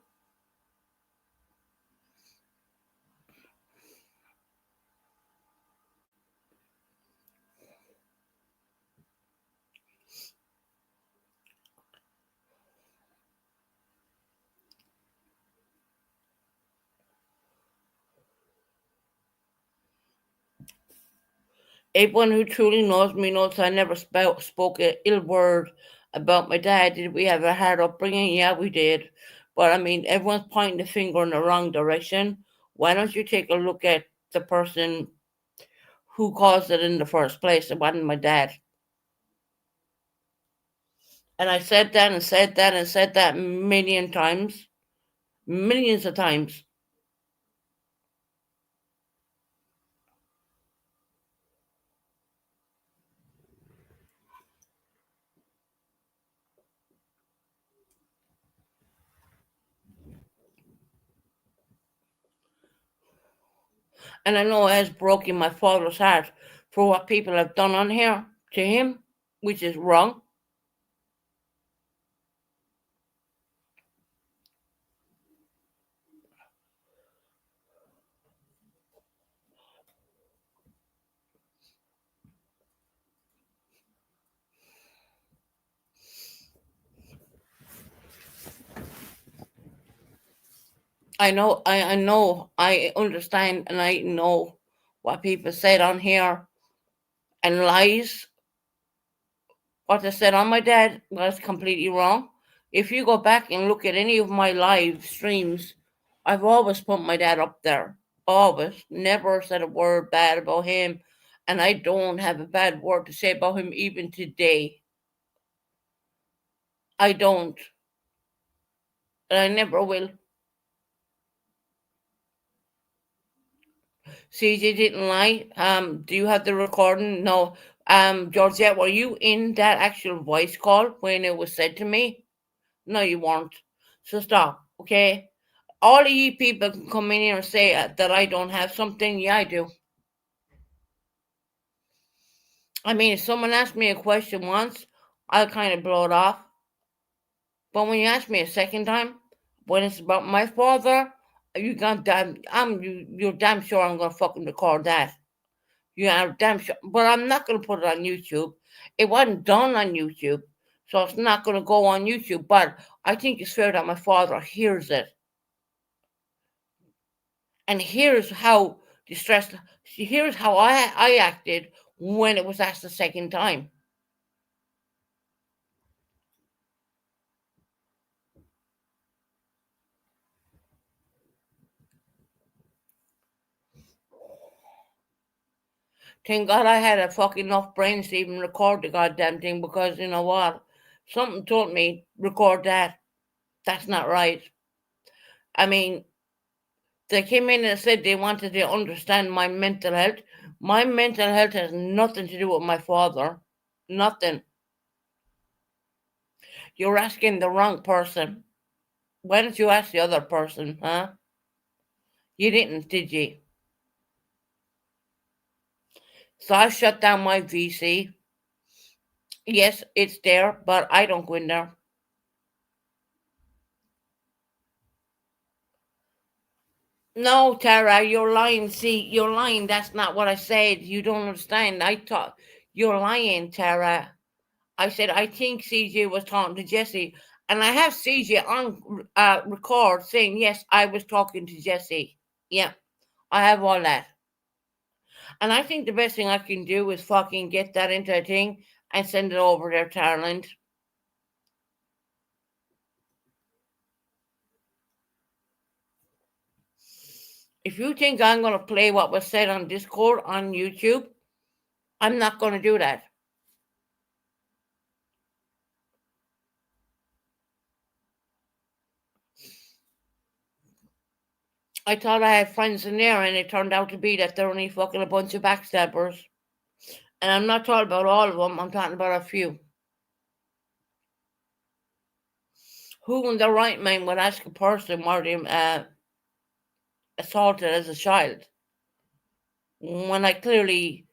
Everyone who truly knows me knows I never spoke an ill word about my dad. Did we have a hard upbringing? Yeah, we did. But I mean, everyone's pointing the finger in the wrong direction. Why don't you take a look at the person who caused it in the first place? It wasn't my dad. And I said that and said that and said that million times, millions of times. And I know it has broken my father's heart for what people have done on here to him, which is wrong. I understand, and I know what people said on here and lies. What they said on my dad was completely wrong. If you go back and look at any of my live streams, I've always put my dad up there. Always. Never said a word bad about him. And I don't have a bad word to say about him even today. I don't. And I never will. CJ didn't lie. Do you have the recording? No. Georgette, were you in that actual voice call when it was said to me? No, you weren't. So stop, okay? All of you people can come in here and say that I don't have something. Yeah, I do. I mean, if someone asks me a question once, I'll kind of blow it off. But when you ask me a second time, when it's about my father, you're damn sure I'm gonna fucking record that. Yeah, damn sure. But I'm not gonna put it on YouTube. It wasn't done on YouTube, so it's not gonna go on YouTube. But I think it's fair that my father hears it. And here's how distressed. Here's how I acted when it was asked the second time. Thank God I had a fucking enough brains to even record the goddamn thing, because you know what? Something told me record that. That's not right. I mean, they came in and said they wanted to understand my mental health. My mental health has nothing to do with my father. Nothing. You're asking the wrong person. Why don't you ask the other person, huh? You didn't, did you? So I shut down my VC. Yes, it's there, but I don't go in there. No, Tara, you're lying. See, you're lying. That's not what I said. You don't understand. I thought you're lying, Tara. I said I think CJ was talking to Jesse, and I have CJ on record saying yes, I was talking to Jesse. Yeah, I have all that, and I think the best thing I can do is fucking get that into a thing and send it over there to Ireland. If you think I'm going to play what was said on Discord on YouTube, I'm not going to do that. I thought I had friends in there, and it turned out to be that they're only fucking a bunch of backstabbers. And I'm not talking about all of them, I'm talking about a few. Who in their right mind would ask a person were they assaulted as a child? When I clearly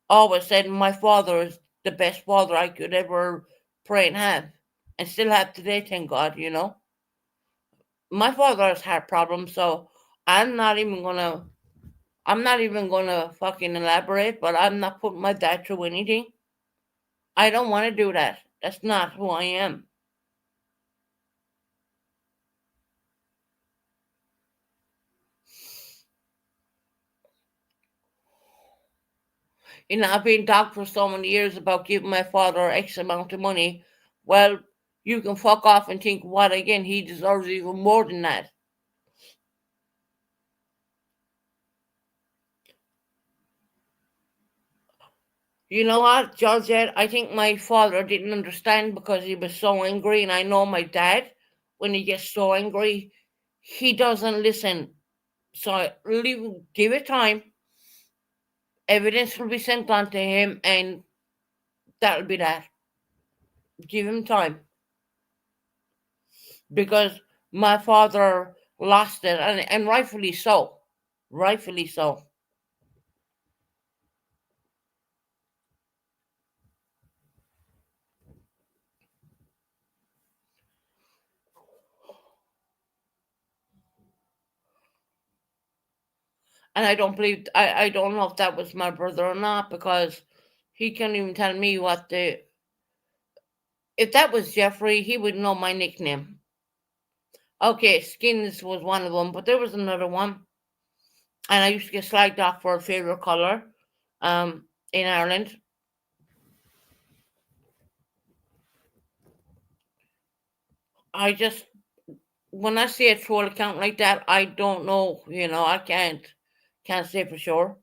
always said my father is the best father I could ever pray and have. And still have today, thank God, you know. My father has heart problems, so I'm not even gonna fucking elaborate, but I'm not putting my dad through anything. I don't want to do that. That's not who I am. You know, I've been talking for so many years about giving my father X amount of money. Well, you can fuck off and think what again, he deserves even more than that. You know what, Georgette? I think my father didn't understand because he was so angry, and I know my dad, when he gets so angry, he doesn't listen. So give it time. Evidence will be sent on to him, and that'll be that. Give him time. Because my father lost it, and rightfully so. Rightfully so. And I don't believe I don't know if that was my brother or not, because he can't even tell me what the if that was Jeffrey, he would know my nickname. Okay, Skins was one of them, but there was another one, and I used to get slagged off for a favorite color, in Ireland. I just when I see a troll account like that, I don't know. I can't say for sure.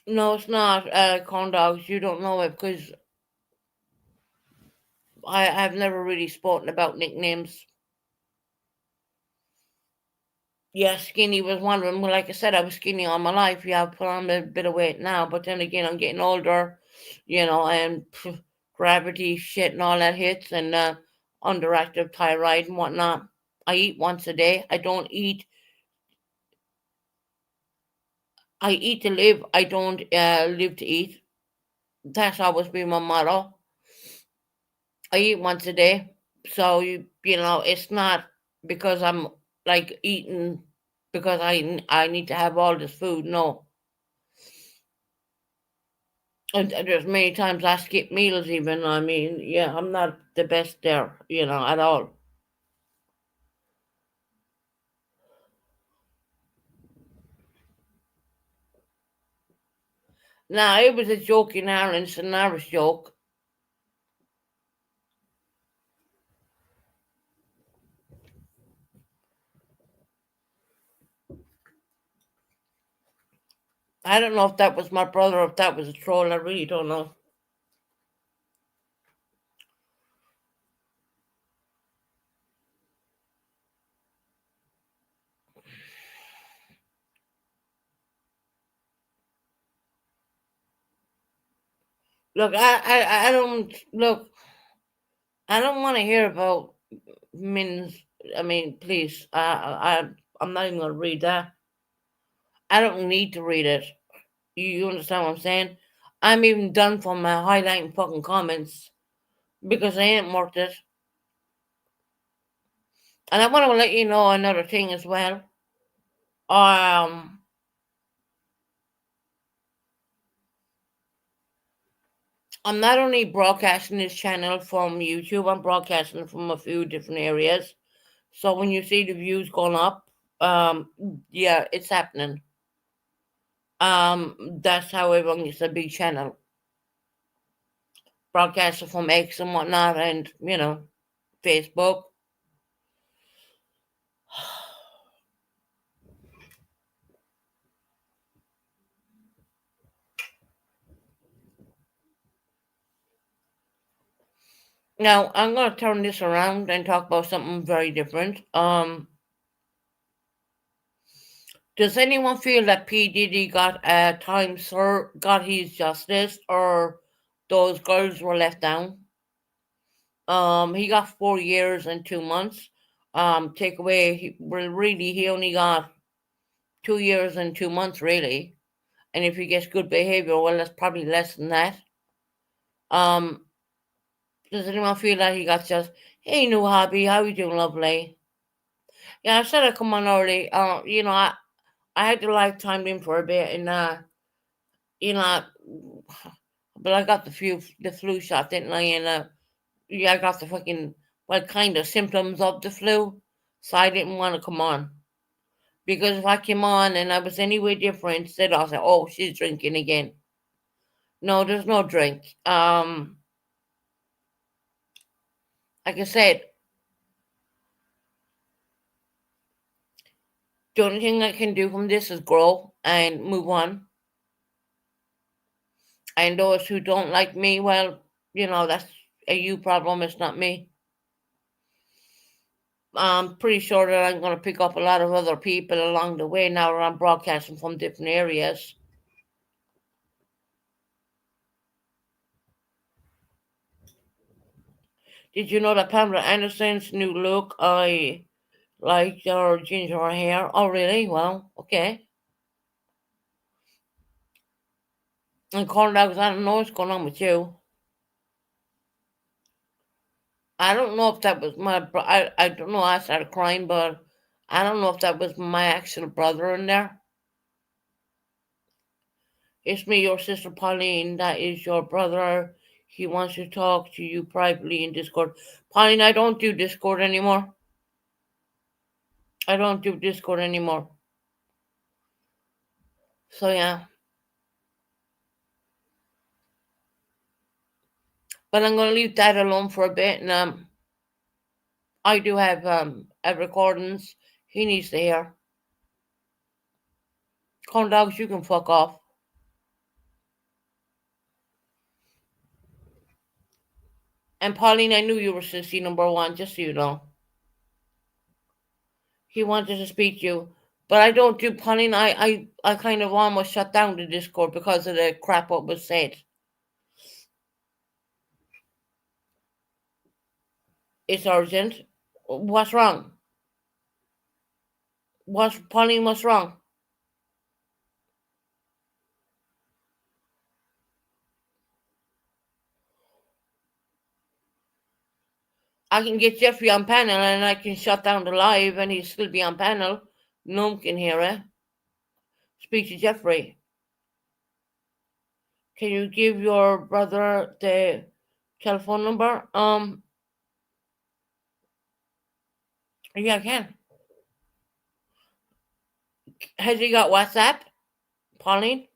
No, it's not corn dogs. You don't know it because I've never really spoken about nicknames. Yeah, skinny was one of them. Well, like I said, I was skinny all my life. Yeah, I've put on a bit of weight now, but then again, I'm getting older, and gravity shit and all that hits, and underactive thyroid and whatnot. I eat once a day. I don't eat. I eat to live. I don't live to eat. That's always been my motto. I eat once a day. So it's not because I'm like eating because I need to have all this food. No. And there's many times I skip meals even. I mean, yeah, I'm not the best there, at all. Now, it was a joke in Ireland. It's an Irish joke. I don't know if that was my brother or if that was a troll. I really don't know. Look, I don't look. I don't want to hear about men's. I mean, please. I'm not even gonna read that. I don't need to read it. You understand what I'm saying? I'm even done for my highlighting fucking comments because I ain't worth it. And I want to let you know another thing as well. Um, I'm not only broadcasting this channel from YouTube, I'm broadcasting from a few different areas. So when you see the views going up, yeah, it's happening. That's how everyone gets a big channel. Broadcasting from X and whatnot, and Facebook. Now I'm gonna turn this around and talk about something very different. Does anyone feel that P Diddy got time served, got his justice, or those girls were left down? He got 4 years and 2 months. Take away, well, really, he only got 2 years and 2 months, really. And if he gets good behavior, well, that's probably less than that. Um, does anyone feel that he got just, hey, new hobby, how you doing, lovely? Yeah, I said I'd come on early. I had the lifetime in for a bit, and you know, but I got the flu shot, didn't I? And yeah, I got the fucking kind of symptoms of the flu, so I didn't want to come on because if I came on and I was any way different, then I'll say, "Oh, she's drinking again." No, there's no drink. Like I said, the only thing I can do from this is grow and move on. And those who don't like me, well, that's a you problem. It's not me. I'm pretty sure that I'm going to pick up a lot of other people along the way now that I'm broadcasting from different areas. Did you know that Pamela Anderson's new look? I like her ginger hair. Oh, really? Well, okay. And corn dogs, I don't know what's going on with you. I don't know if that was I don't know. I started crying, but I don't know if that was my actual brother in there. It's me, your sister Pauline. That is your brother. He wants to talk to you privately in Discord. Pauline, I don't do Discord anymore. I don't do Discord anymore. So yeah. But I'm gonna leave that alone for a bit, and I do have recordings. He needs to hear. Corn dogs, you can fuck off. And Pauline, I knew you were sissy number one, just so you know. He wanted to speak to you. But I don't do Pauline, I kind of almost shut down the Discord because of the crap what was said. It's urgent. What's wrong? Pauline, what's wrong? I can get Jeffrey on panel and I can shut down the live and he'll still be on panel. No one can hear it. Speak to Jeffrey. Can you give your brother the telephone number? Yeah, I can. Has he got WhatsApp, Pauline?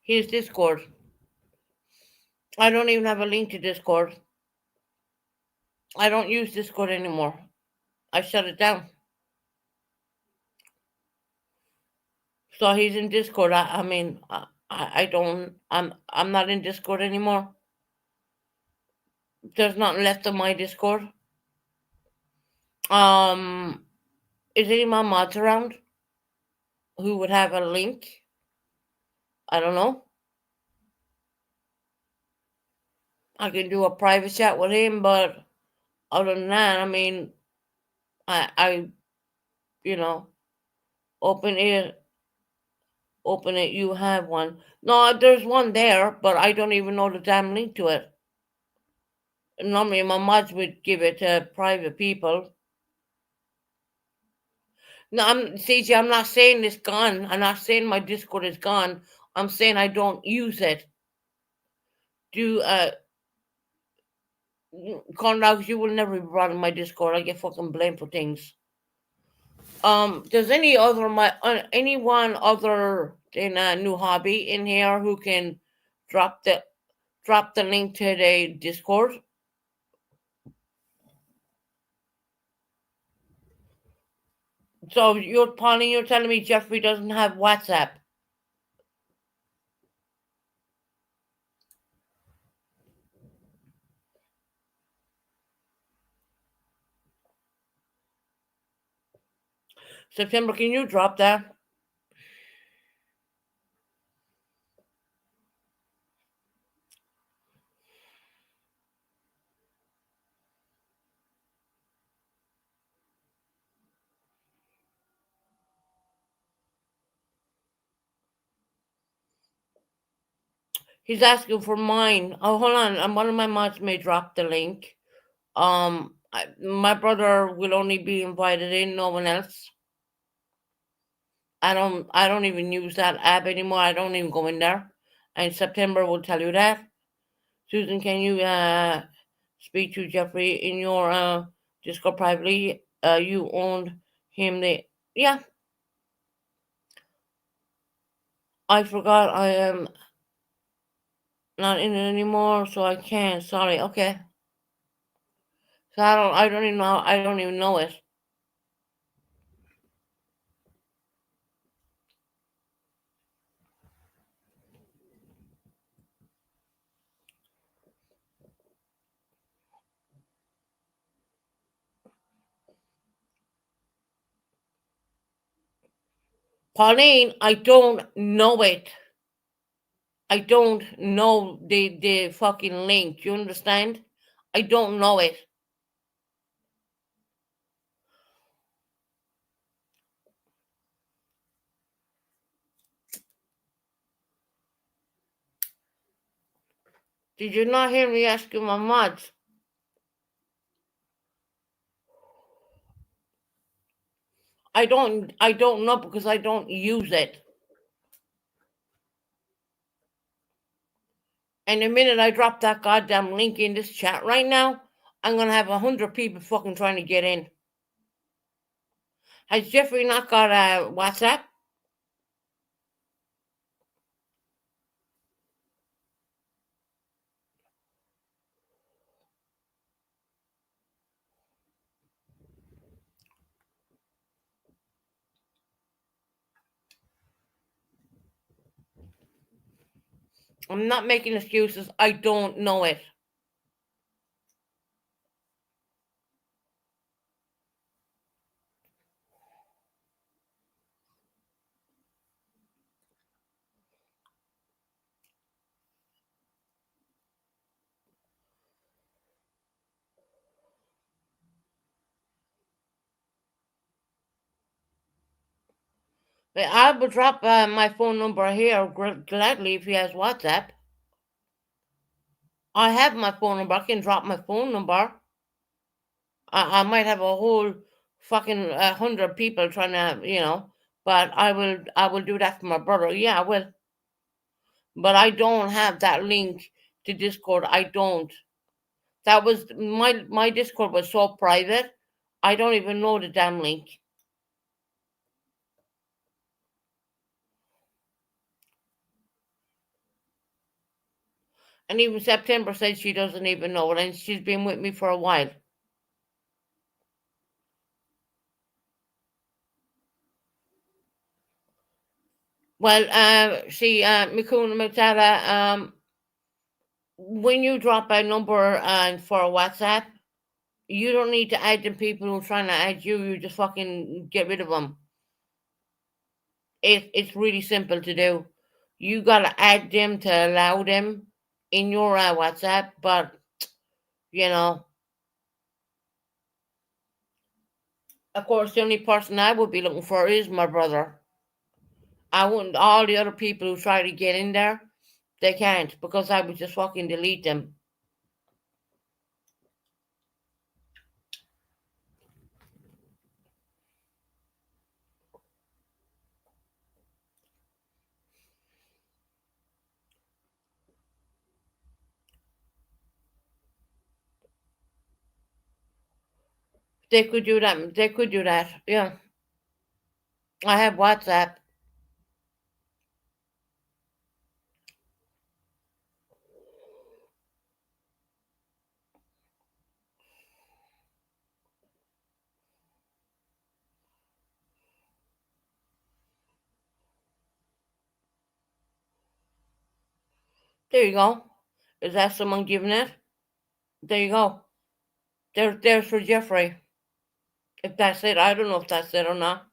Here's Discord. I don't even have a link to Discord. I don't use Discord anymore. I shut it down. So he's in Discord. I mean, I don't. I'm not in Discord anymore. There's nothing left of my Discord. Is any of my mods around who would have a link? I don't know. I can do a private chat with him, but other than that, I mean, I you know, open it, open it. You have one. No, there's one there, but I don't even know the damn link to it. Normally, my mods would give it to private people. No, CJ, I'm not saying it's gone. I'm not saying my Discord is gone. I'm saying I don't use it. Do corn dogs, you will never be brought in my Discord. I get fucking blamed for things. Does anyone other than a new hobby in here who can drop the link to the Discord? So you're telling me Jeffrey doesn't have WhatsApp? September, can you drop that? He's asking for mine. Oh, hold on. One of my mods may drop the link. My brother will only be invited in, no one else. I don't even use that app anymore. I don't even go in there. And September will tell you that. Susan, can you speak to Jeffrey in your Discord privately? You owned him the yeah. I forgot I am not in it anymore, so I can't. Sorry. Okay. So I don't even know it. Pauline, I don't know it. I don't know the fucking link. You understand? I don't know it. Did you not hear me ask you my mods? I don't know because I don't use it. And the minute I drop that goddamn link in this chat right now, I'm gonna have 100 people fucking trying to get in. Has Jeffrey not got a WhatsApp? I'm not making excuses. I don't know it. But I will drop my phone number here gladly if he has WhatsApp. I have my phone number. I can drop my phone number. I might have a whole fucking 100 people trying to, but I will do that for my brother. Yeah, I will. But I don't have that link to Discord. I don't. That was my Discord was so private. I don't even know the damn link. And even September said she doesn't even know it, and she's been with me for a while. Well, see, Mikuna Matata, when you drop a number for a WhatsApp, you don't need to add the people who are trying to add you. You just fucking get rid of them. It's really simple to do. You gotta add them to allow them in your WhatsApp, but you know, of course, the only person I would be looking for is my brother. I wouldn't. All the other people who try to get in there, they can't because I would just fucking delete them. They could do that. They could do that. Yeah, I have WhatsApp. There you go. Is that someone giving it? There you go. There's for Jeffrey. If that's it, I don't know if that's it or not.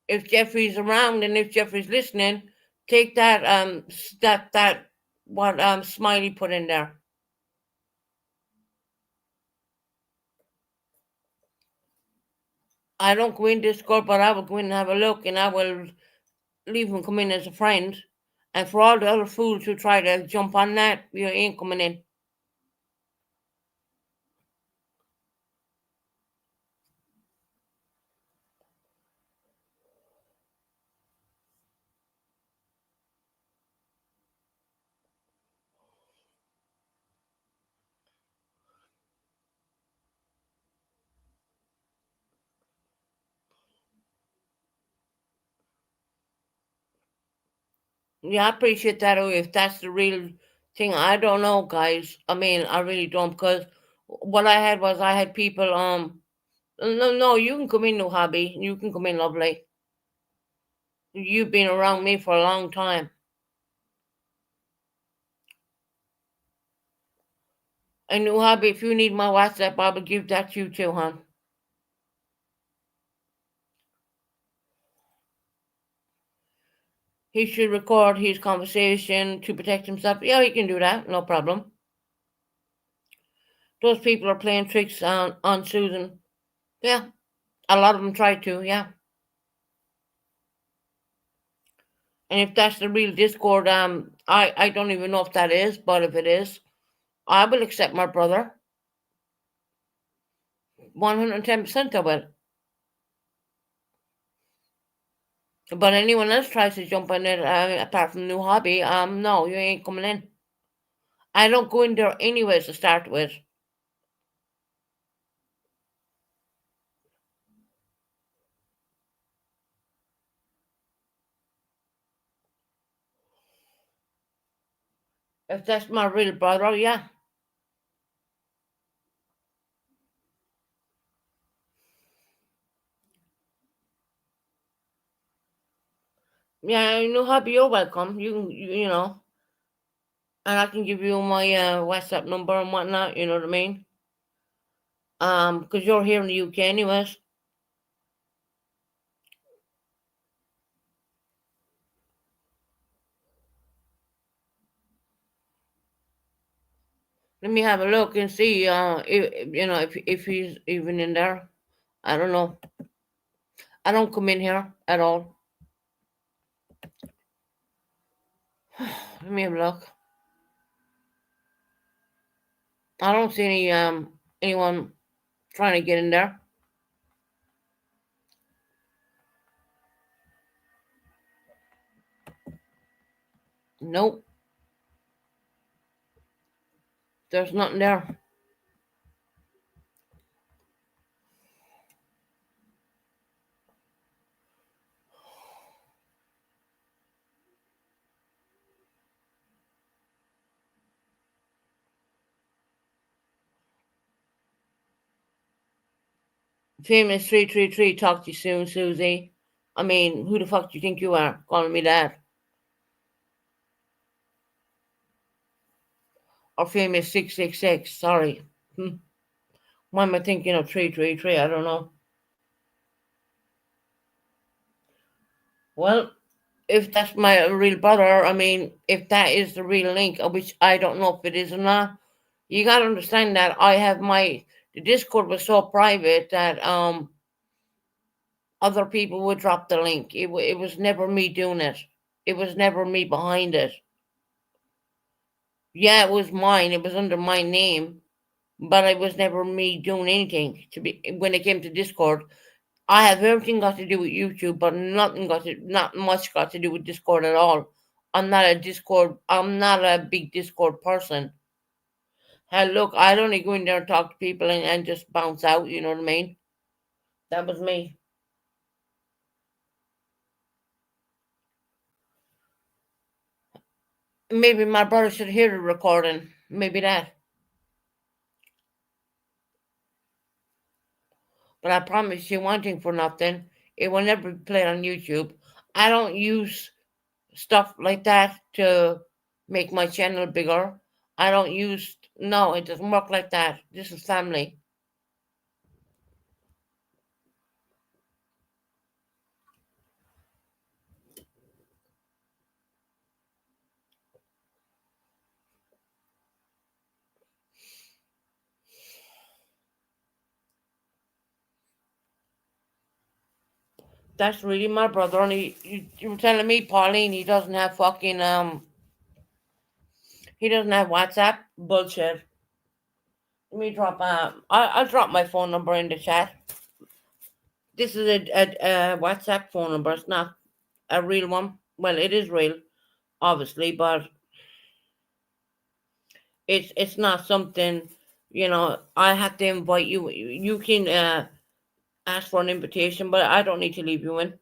If Jeffrey's around and if Jeffrey's listening, take that that what Smiley put in there. I don't go in Discord, but I will go in and have a look, and I will leave him come in as a friend. And for all the other fools who try to jump on that, you ain't coming in. Yeah, I appreciate that. Or if that's the real thing, I don't know, guys. I mean, I really don't because what I had was I had people. No, you can come in, no hobby. You can come in, lovely. You've been around me for a long time. And new hobby, if you need my WhatsApp, I will give that to you too, hon. He should record his conversation to protect himself. Yeah, he can do that, no problem. Those people are playing tricks on Susan. Yeah, a lot of them try to, yeah. And if that's the real Discord, I don't even know if that is, but if it is, I will accept my brother. 110% of it. But anyone else tries to jump on it, apart from new hobby, no, you ain't coming in. I don't go in there anyways to start with. If that's my real brother, yeah. Yeah, new hobby, you're welcome. You know, and I can give you my WhatsApp number and whatnot. You know what I mean? Because you're here in the UK, anyways. Let me have a look and see. If you know if he's even in there. I don't know. I don't come in here at all. Let me have a look. I don't see anyone trying to get in there. Nope, there's nothing there. Famous 333, talk to you soon, Susie. I mean, who the fuck do you think you are calling me that? Or famous 666, sorry. Why am I thinking of 333? I don't know. Well, if that's my real brother, I mean, if that is the real link, which I don't know if it is or not, you gotta understand that I have the Discord was so private that other people would drop the link. It was never me doing it. It was never me behind it. Yeah, it was mine. It was under my name, but it was never me doing anything. To be when it came to Discord, I have everything got to do with YouTube, but not much got to do with Discord at all. I'm not a Discord. I'm not a big Discord person. Hell, look, I'd only go in there and talk to people and just bounce out. You know what I mean? That was me. Maybe my brother should hear the recording. Maybe that. But I promise you one thing for nothing. It will never be played on YouTube. I don't use stuff like that to make my channel bigger. I don't use no, it doesn't work like that. This is family. That's really my brother. And you're telling me, Pauline, he doesn't have WhatsApp? Bullshit. Let me drop I'll drop my phone number in the chat. This is a WhatsApp phone number. It's not a real one. Well, it is real, obviously, but it's not something. I have to invite you. You can ask for an invitation, but I don't need to leave you in.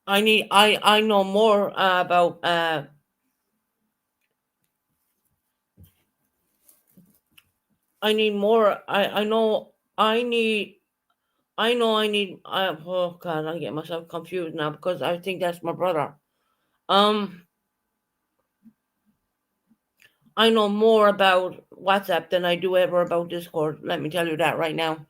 I know more about I need more. I know. I know I need. Oh God, I get myself confused now because I think that's my brother. Um, I know more about WhatsApp than I do ever about Discord. Let me tell you that right now.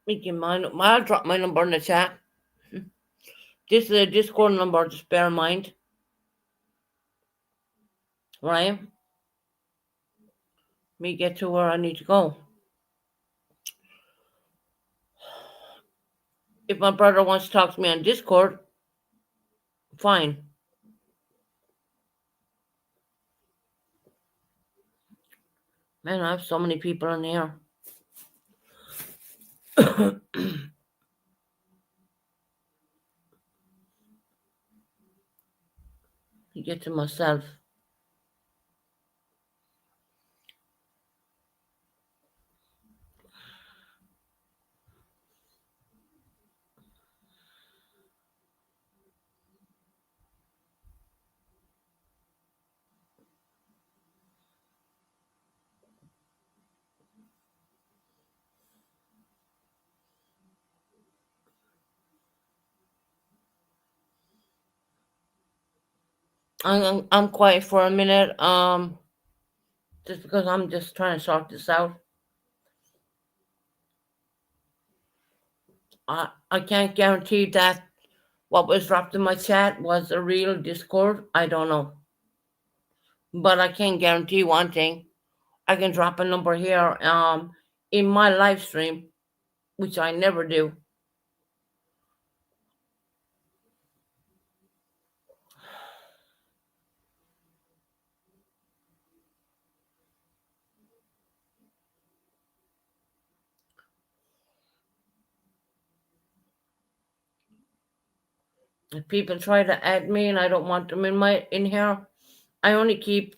I'll drop my number in the chat. This is a Discord number, just bear in mind. Right? Me get to where I need to go. If my brother wants to talk to me on Discord, fine. Man, I have so many people in here. You get to myself. I'm quiet for a minute. Just because I'm just trying to sort this out. I can't guarantee that what was dropped in my chat was a real Discord. I don't know. But I can guarantee one thing. I can drop a number here in my live stream, which I never do. If people try to add me and I don't want them in here, I only keep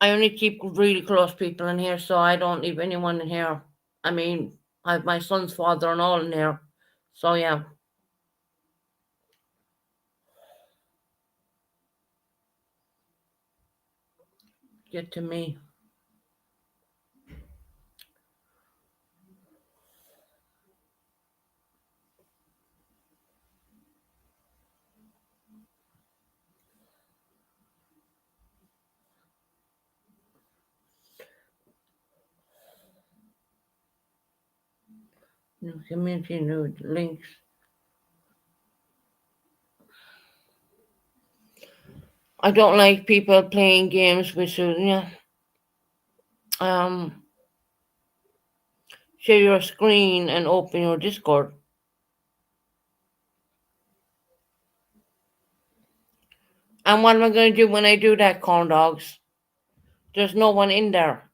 really close people in here, so I don't leave anyone in here. I mean, I have my son's father and all in here. So yeah. Get to me. New community, new links. I don't like people playing games with Susan. Share your screen and open your Discord. And what am I going to do when I do that, corn dogs? There's no one in there.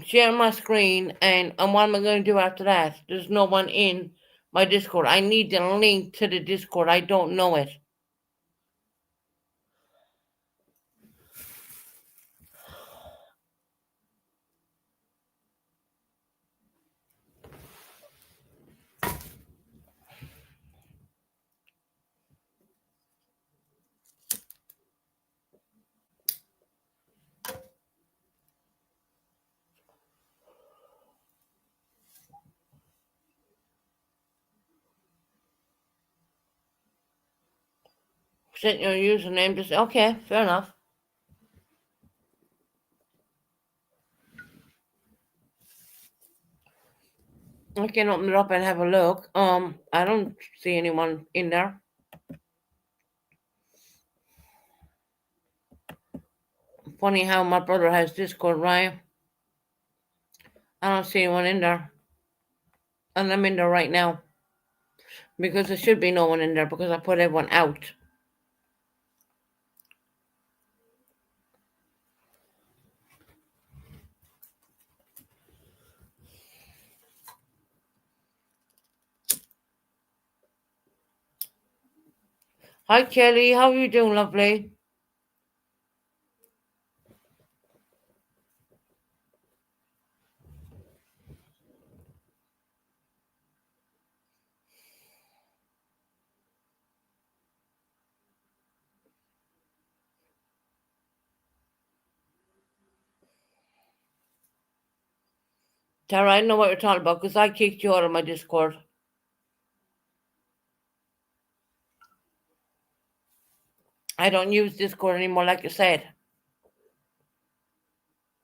Share my screen, and what am I going to do after that? There's no one in my Discord. I need the link to the Discord. I don't know it. Set your username. Just okay, fair enough. I can open it up and have a look. I don't see anyone in there. Funny how my brother has Discord, right? I don't see anyone in there. And I'm in there right now. Because there should be no one in there because I put everyone out. Hi, Kelly. How you doing, lovely? Tara, I know what you're talking about because I kicked you out of my Discord. I don't use Discord anymore, like I said.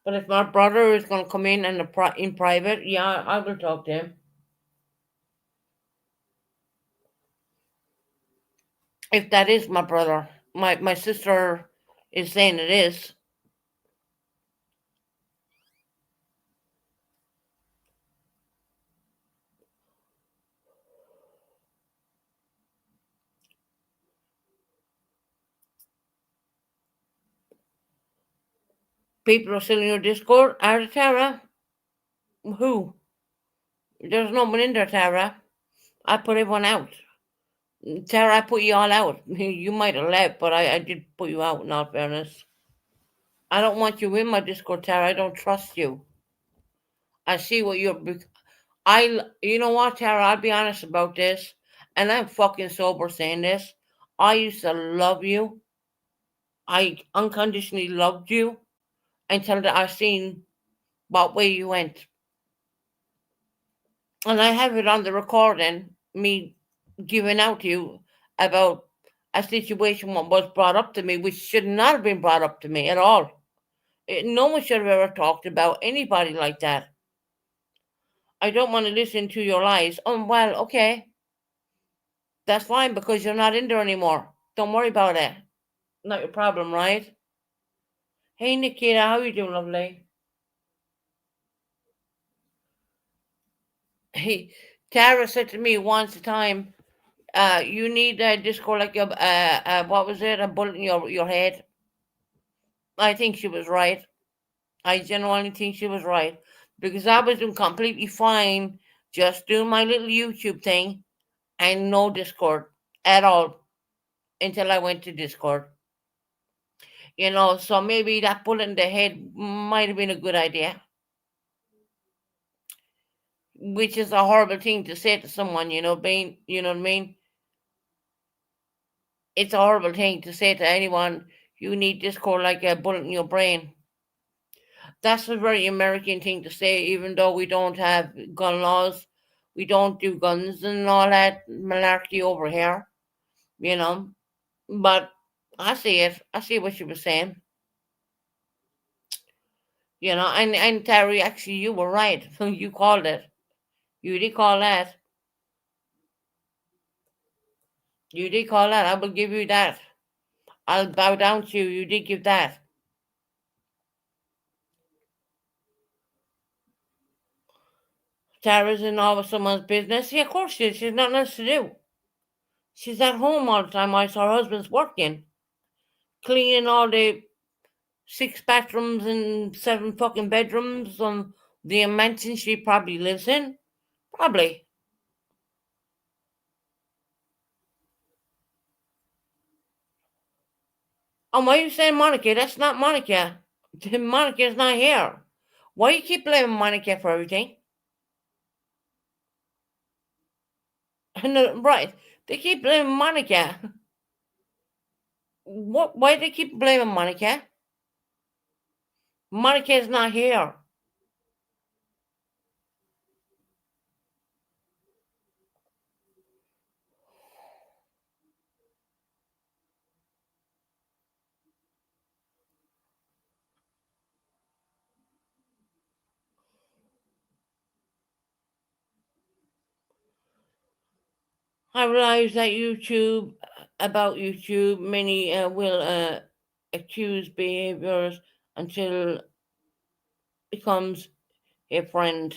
But if my brother is going to come in and in private, yeah, I will talk to him. If that is my brother, my sister is saying it is. People are still in your Discord. Are they, Tara? Who? There's no one in there, Tara. I put everyone out. Tara, I put you all out. You might have left, but I did put you out, in all fairness. I don't want you in my Discord, Tara. I don't trust you. I see what you're. You know what, Tara? I'll be honest about this, and I'm fucking sober saying this. I used to love you. I unconditionally loved you until I seen what way you went, and I have it on the recording. Me giving out to you about a situation what was brought up to me, which should not have been brought up to me at all. No one should have ever talked about anybody like that. I don't want to listen to your lies. Well, okay. That's fine because you're not in there anymore. Don't worry about it. Not your problem, right? Hey, Nikita, how you doing, lovely? Hey, Tara said to me once a time, you need a disco like your, what was it? A bullet in your head. I think she was right. I genuinely think she was right because I was doing completely fine, just doing my little YouTube thing and no Discord at all until I went to Discord. So maybe that bullet in the head might have been a good idea, which is a horrible thing to say to someone, being, you know what I mean? It's a horrible thing to say to anyone, you need Discord like a bullet in your brain. That's a very American thing to say, even though we don't have gun laws. We don't do guns and all that malarkey over here, you know. But I see it. I see what you were saying, and Terry, actually, you were right. You called it. You did call that. You did call that. I will give you that. I'll bow down to you. You did give that. Tara's in all of someone's business. Yeah, of course she is. She's nothing else to do. She's at home all the time while her husband's working, cleaning all the six bathrooms and seven fucking bedrooms on the mansion she probably lives in. Probably. And why are you saying Monica? That's not Monica. Monica's not here. Why you keep blaming Monica for everything? No, right. They keep blaming Monica. What? Why do they keep blaming Monica? Monica's not here. I realize that about YouTube, many will accuse behaviors until becomes a friend.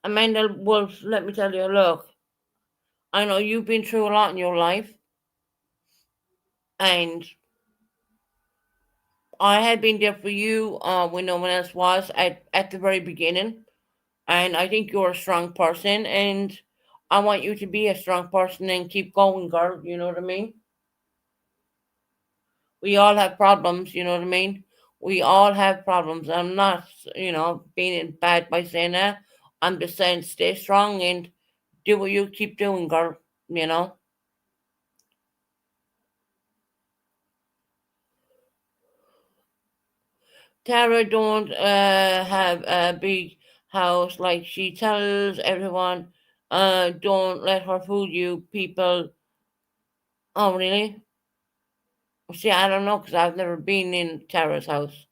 Amanda Wolf, let me tell you, look, I know you've been through a lot in your life, and I had been there for you when no one else was at the very beginning, and I think you're a strong person, and I want you to be a strong person and keep going, girl. You know what I mean? We all have problems. You know what I mean? We all have problems. I'm not, being bad by saying that. I'm just saying stay strong and do what you keep doing, girl. You know? Tara don't have a big house like she tells everyone. Don't let her fool you, people. Oh, really? See, I don't know because I've never been in Tara's house.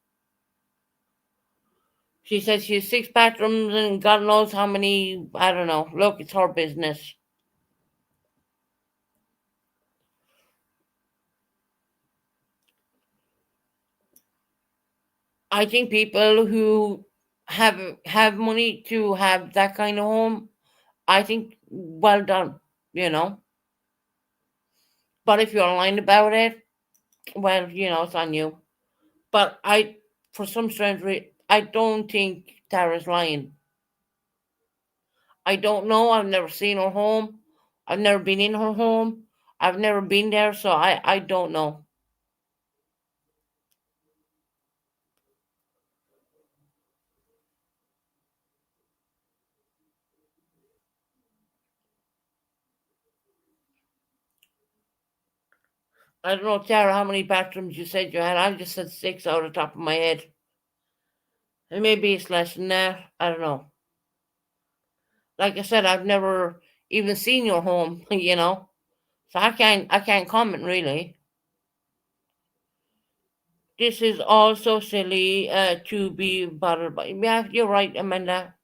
She says she has six bathrooms and God knows how many. I don't know. Look, it's her business. I think people who have money to have that kind of home, I think well done, you know. But if you're lying about it, well, it's on you. But for some strange reason, I don't think Tara's lying. I don't know. I've never seen her home. I've never been in her home. I've never been there, so I don't know. I don't know, Tara, how many bathrooms you said you had. I just said six out of the top of my head. And maybe it's less than that. I don't know. Like I said, I've never even seen your home, So I can't comment really. This is also silly to be bothered by. Yeah, you're right, Amanda.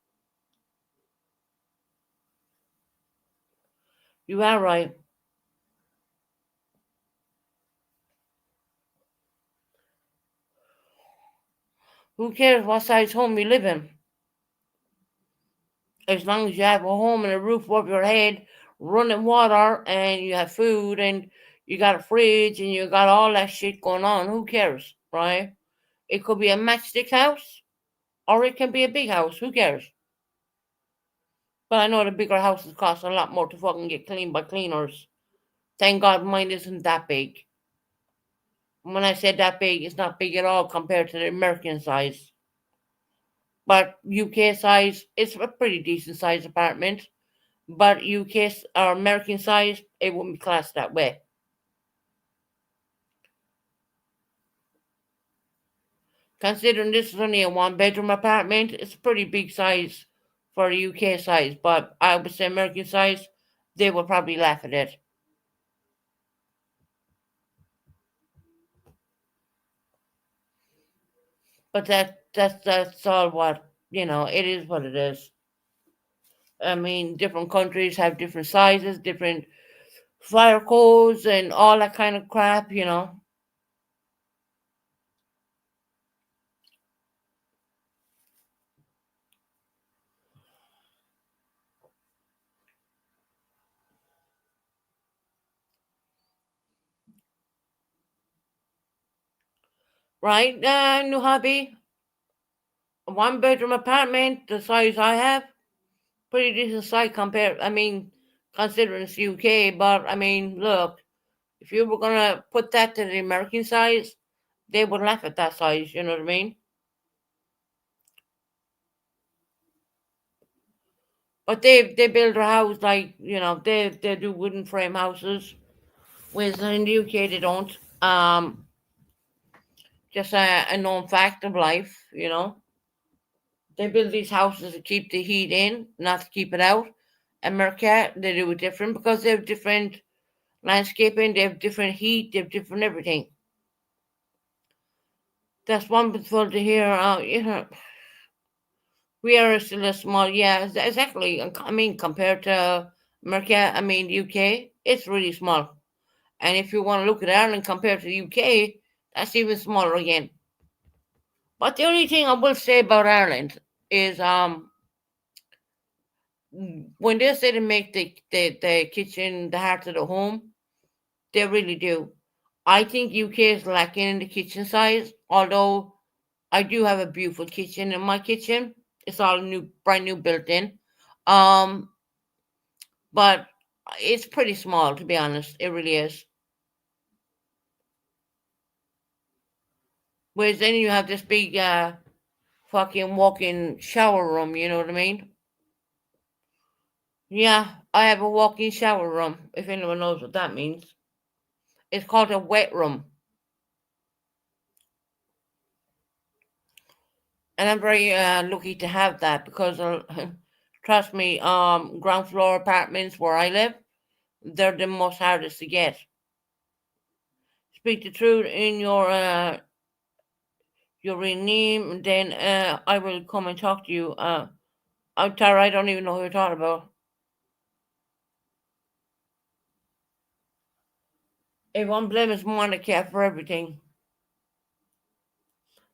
You are right. Who cares what size home you live in? As long as you have a home and a roof over your head, running water, and you have food, and you got a fridge, and you got all that shit going on, who cares, right? It could be a matchstick house, or it can be a big house. Who cares? But I know the bigger houses cost a lot more to fucking get cleaned by cleaners. Thank God mine isn't that big. When I said that big, it's not big at all compared to the American size. But UK size, it's a pretty decent sized apartment. But UK or American size, it wouldn't be classed that way. Considering this is only a one bedroom apartment, it's a pretty big size for a UK size. But I would say American size, they would probably laugh at it. But that's all what it is what it is. I mean, different countries have different sizes, different fire codes, and all that kind of crap. Right, new hobby, a one bedroom apartment, the size I have, pretty decent size compared. I mean, considering it's UK, but I mean, look, if you were gonna put that to the American size, they would laugh at that size. You know what I mean? But they build a house like they do wooden frame houses, whereas in the UK they don't. Just a known fact of life. They build these houses to keep the heat in, not to keep it out. America, they do it different because they have different landscaping, they have different heat, they have different everything. That's wonderful to hear. We are still a small, yeah, exactly. I mean, compared to America, I mean, UK, it's really small. And if you want to look at Ireland compared to the UK, that's even smaller again. But the only thing I will say about Ireland is when they say to make the kitchen the heart of the home, they really do. I think UK is lacking in the kitchen size, although I do have a beautiful kitchen in my kitchen. It's all new, brand new, built in. Um, but it's pretty small, to be honest. It really is. Whereas then you have this big fucking walk-in shower room. You know what I mean? Yeah, I have a walk-in shower room. If anyone knows what that means, it's called a wet room, and I'm very lucky to have that because, trust me, ground floor apartments where I live, they're the most hardest to get. Speak the truth in your real name, then I will come and talk to you. I'm Tara. I don't even know who you're talking about. Everyone blames Monica for everything.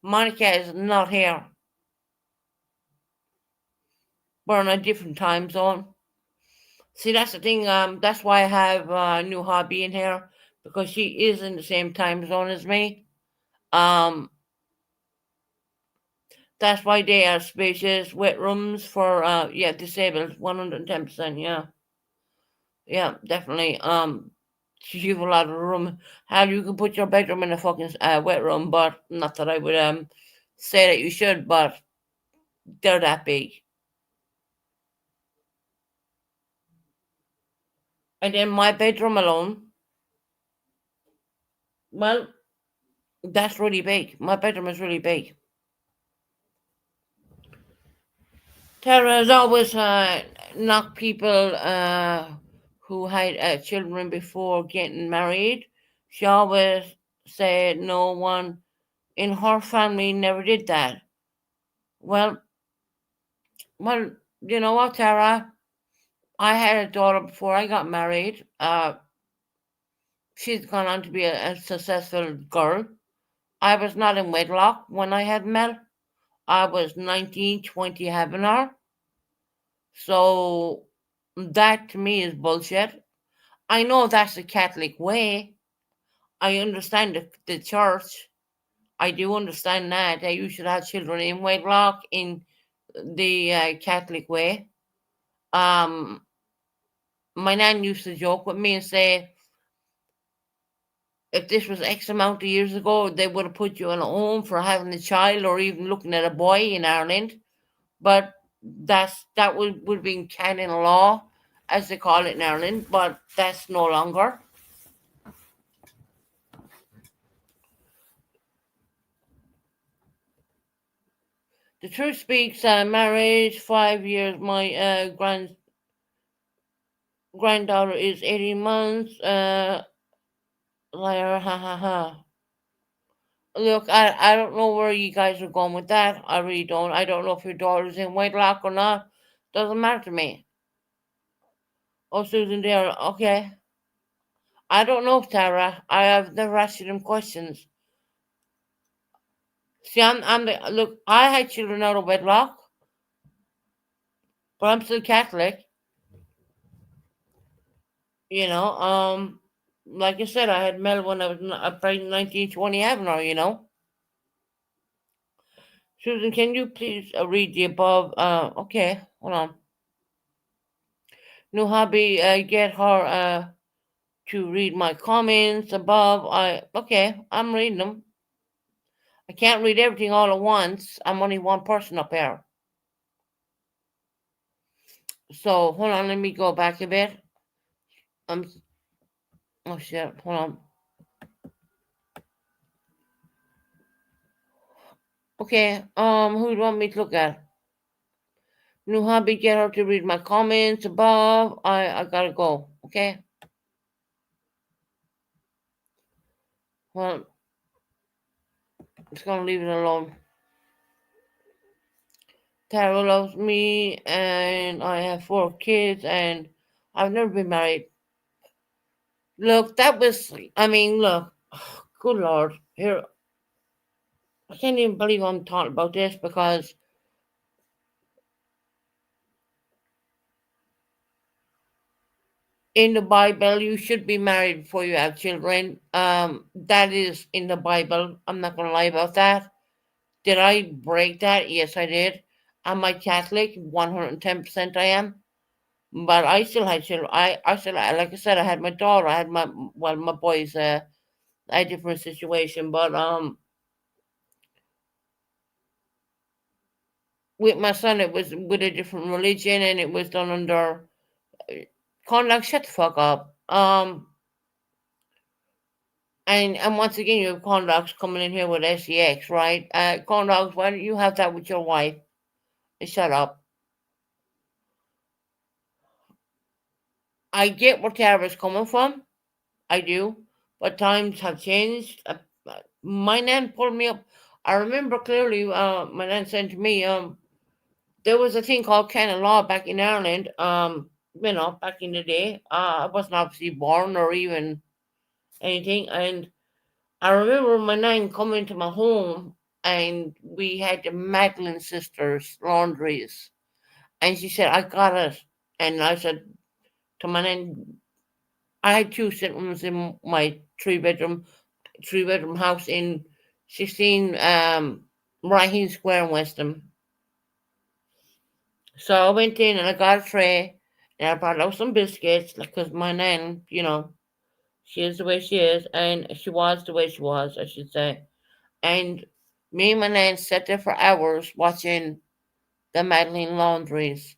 Monica is not here. We're on a different time zone. See, that's the thing. That's why I have a new hobby in here because she is in the same time zone as me. Um, that's why they are spacious wet rooms for yeah, disabled 110%. Yeah, yeah, definitely. You have a lot of room. How you can put your bedroom in a fucking wet room, but not that I would say that you should, but they're that big. And then my bedroom alone, well, that's really big. My bedroom is really big. Tara has always knocked people who had children before getting married. She always said no one in her family never did that. Well, well, you know what, Tara? I had a daughter before I got married. She's gone on to be a successful girl. I was not in wedlock when I had Mel. I was 19, 20 having her. So that to me is bullshit. I know that's the Catholic way. I understand the church. I do understand that you should have children in wedlock in the Catholic way. Um, my nan used to joke with me and say, if this was X amount of years ago, they would have put you in a home for having a child or even looking at a boy in Ireland. But that would be canon law, as they call it in Ireland, but that's no longer. The truth speaks. Marriage 5 years. My granddaughter is 18 months. Liar, ha ha ha. Look, I don't know where you guys are going with that. I really don't. I don't know if your daughter's in wedlock or not. Doesn't matter to me. Oh, Susan Dare. Okay. I don't know, Tara. I have never asked you them questions. See, I'm the look. I had children out of wedlock, but I'm still Catholic. You know, like I said, I had Mel when I was pregnant 1920 having her. You know, Susan, can you please read the above? Okay, hold on. New hobby. Get her to read my comments above. I okay. I'm reading them. I can't read everything all at once. I'm only one person up here. So hold on. Let me go back a bit. Um. Oh shit. Hold on. Okay. Who do you want me to look at? New hobby. Get her to read my comments above. I gotta go. Okay. Well, just gonna leave it alone. Tara loves me, and I have 4 kids, and I've never been married. Look, that was. I mean, look. Good lord. Here, I can't even believe I'm talking about this because in the Bible you should be married before you have children. That is in the Bible. I'm not gonna lie about that. Did I break that? Yes, I did. Am I Catholic? 110% I am. But I still had children. I still, like I said, I had my daughter. I had my boys. A different situation, but with my son, it was with a different religion, and it was done under kind of like shut the fuck up. And once again, you have corn dogs coming in here with sex, right? Corn dogs, why don't you have that with your wife? And shut up. I get where Tara's coming from. I do. But times have changed. My nan pulled me up. I remember clearly my nan said to me, there was a thing called canon law back in Ireland, back in the day. I wasn't obviously born or even anything. And I remember my nan coming to my home and we had the Madeline sisters laundries. And she said, I got it. And I said to my nan, I had two sitting rooms in my three bedroom house in 16 Raheen Square in Westham. So I went in and I got a tray and I brought out some biscuits because my nan, she is the way she is and she was the way she was, I should say. And me and my nan sat there for hours watching the Madeline laundries.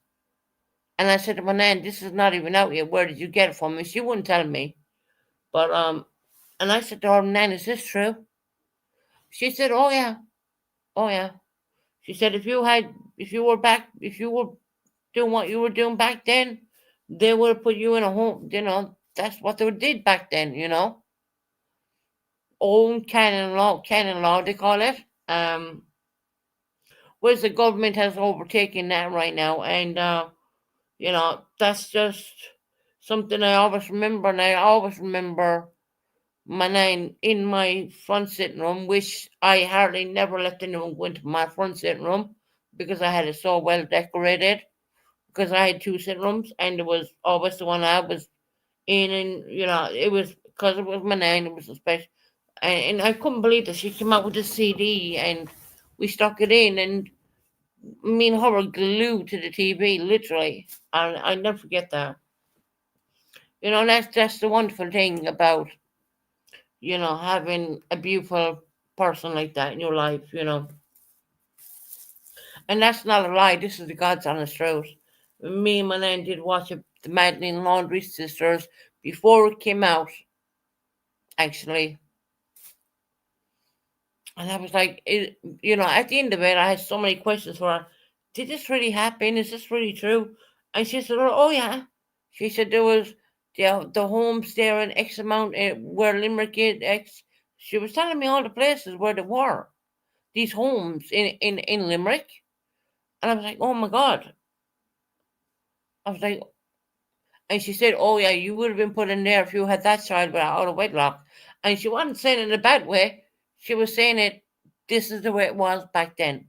And I said to my nan, this is not even out yet. Where did you get it from? And she wouldn't tell me. But and I said to her, Nan, is this true? She said, oh yeah, oh yeah. She said if you were doing what you were doing back then, they would have put you in a home. That's what they did back then. Own canon law, they call it. Whereas the government has overtaken that right now, and that's just something I always remember, and I always remember my name in my front sitting room, which I hardly never let anyone go into my front sitting room because I had it so well decorated. Because I had two sitting rooms, and it was always the one I was in, and it was because it was my name. It was a special, and I couldn't believe that she came out with a CD, and we stuck it in, and me and her were glued to the TV, literally. And I never forget that. That's the wonderful thing about having a beautiful person like that in your life. And that's not a lie. This is the God's honest truth. Me and my nan did watch the Madeline Laundry Sisters before it came out, actually. And I was like, at the end of it, I had so many questions for her. Did this really happen? Is this really true? And she said, oh, yeah. She said there was the homes there in X amount where Limerick is X. She was telling me all the places where they were, these homes in Limerick. And I was like, oh my God. I was like, and she said, oh, yeah, you would have been put in there if you had that child out of wedlock. And she wasn't saying it in a bad way. She was saying it, this is the way it was back then.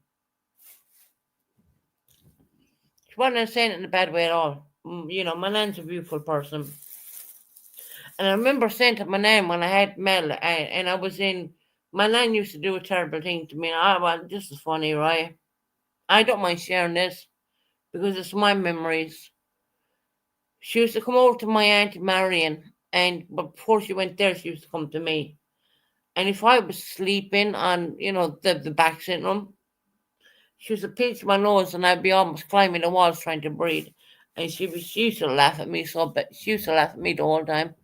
She wasn't saying it in a bad way at all. My nan's a beautiful person. And I remember saying to my nan when I had Mel, and I was in, my nan used to do a terrible thing to me. And well, this is funny, right? I don't mind sharing this because it's my memories. She used to come over to my Auntie Marion, but before she went there, she used to come to me. And if I was sleeping on, the back sitting room, she used to pinch my nose and I'd be almost climbing the walls trying to breathe. And she used to laugh at me she used to laugh at me the whole time.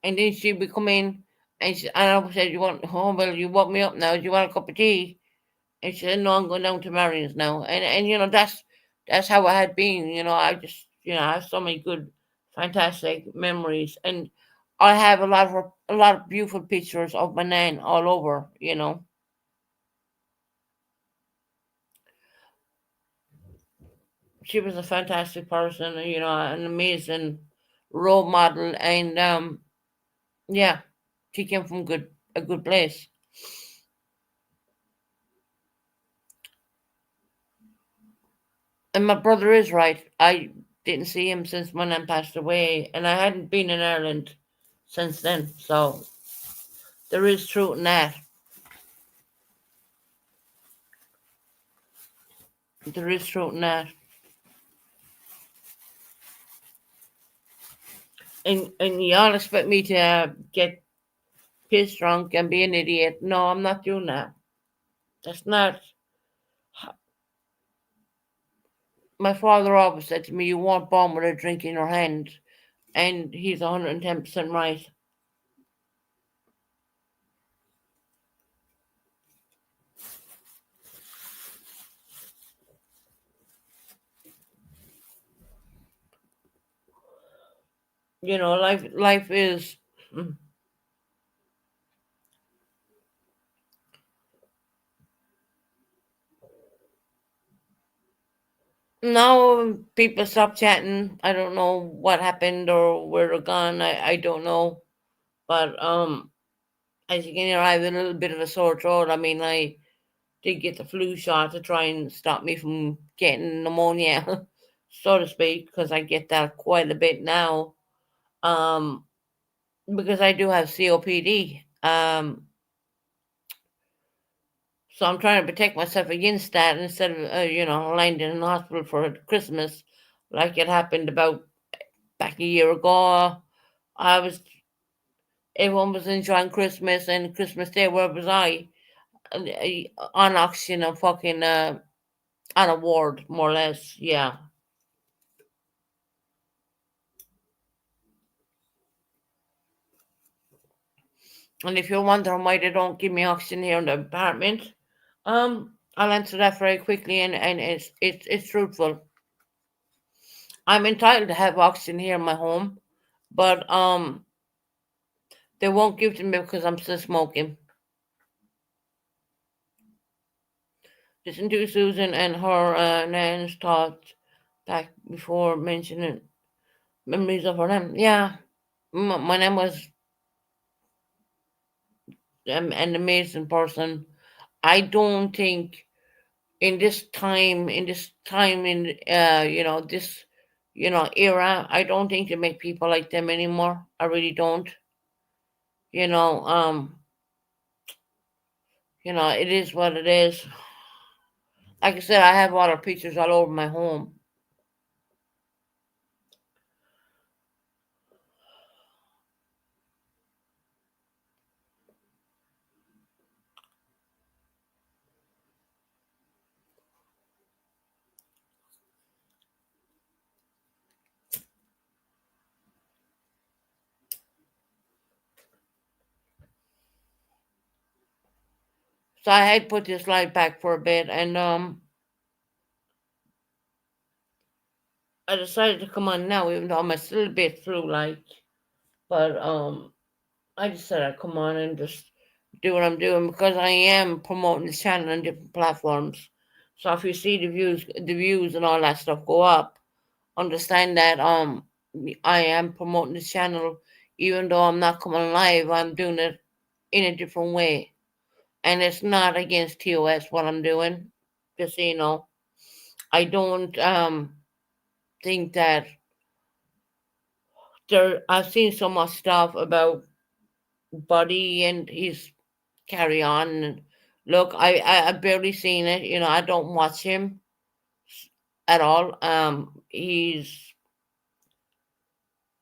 And then she'd be coming and I said, you woke me up now. Do you want a cup of tea? And she said, no, I'm going down to Marion's now. And that's how I had been. I just, I have so many good, fantastic memories. And I have a lot of beautiful pictures of my nan all over. She was a fantastic person, an amazing role model. And yeah, she came from a good place. And my brother is right. I didn't see him since my nan passed away, and I hadn't been in Ireland since then. So there is truth in that. There is truth in that. And y'all expect me to get pissed drunk and be an idiot. No, I'm not doing that. That's not. My father always said to me, "You weren't born with a drink in your hand," and he's 110% right. Life is. Now people stop chatting. I don't know what happened or where they're gone. I don't know. But as you can hear, I have a little bit of a sore throat. I mean, I did get the flu shot to try and stop me from getting pneumonia, so to speak, because I get that quite a bit now. Um, because I do have COPD. So I'm trying to protect myself against that instead of lying in the hospital for Christmas, like it happened about back a year ago. I was Everyone was enjoying Christmas and Christmas Day. Where was I? On oxygen and fucking on a ward, more or less. Yeah. And if you're wondering why they don't give me oxygen here in the apartment, I'll answer that very quickly, and it's truthful. I'm entitled to have oxygen here in my home, but they won't give it to me because I'm still smoking. Listen to Susan and her nan's thoughts back before mentioning memories of her name. Yeah, my name was an amazing person. I don't think in this era, I don't think they make people like them anymore. I really don't. You know, um, it is what it is. Like I said, I have all her pictures all over my home. So I had put this light back for a bit, and I decided to come on now, even though I'm still a bit through, like, but I just said I'd come on and just do what I'm doing because I am promoting the channel on different platforms. So if you see the views and all that stuff go up, understand that I am promoting the channel, even though I'm not coming live. I'm doing it in a different way, and it's not against TOS what I'm doing. Just so you know, I don't think that there. I've seen so much stuff about Buddy and his carry on. And look, I barely seen it. I don't watch him at all. He's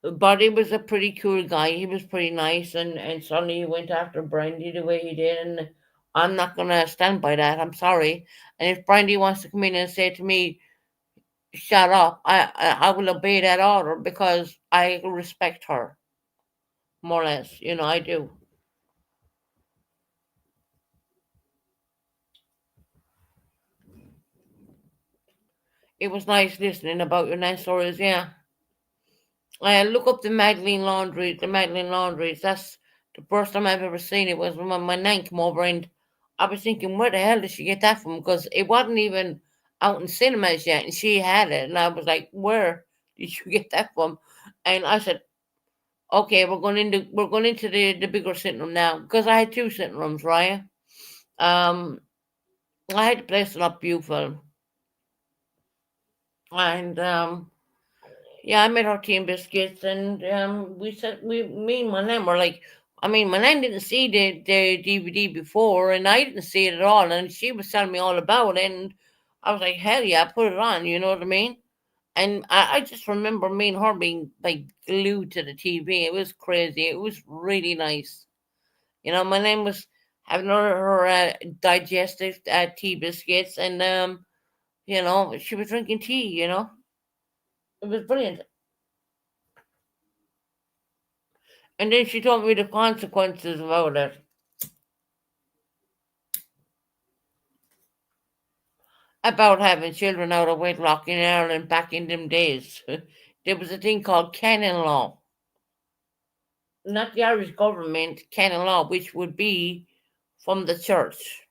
Buddy was a pretty cool guy. He was pretty nice, and suddenly he went after Brandy the way he did, and I'm not gonna stand by that. I'm sorry. And if Brandy wants to come in and say to me, "Shut up," I will obey that order because I respect her more or less. I do. It was nice listening about your nice stories. Yeah. Look up the Magdalene Laundries. That's the first time I've ever seen it was when my nan came over, and I was thinking, where the hell did she get that from? Because it wasn't even out in cinemas yet, and she had it, and I was like, where did you get that from? And I said, okay, we're going into the bigger sitting room now because I had two sitting rooms, right? Um, I had the place up beautiful, and yeah, I made her tea and biscuits, and me and my nan were like, I mean, my nan didn't see the DVD before, and I didn't see it at all, and she was telling me all about it, and I was like, hell yeah, put it on, you know what I mean? And I just remember me and her being like glued to the TV. It was crazy. It was really nice. My name was having her digestive tea biscuits, and she was drinking tea. It was brilliant. And then she told me the consequences about it. About having children out of wedlock in Ireland back in them days. There was a thing called canon law. Not the Irish government, canon law, which would be from the church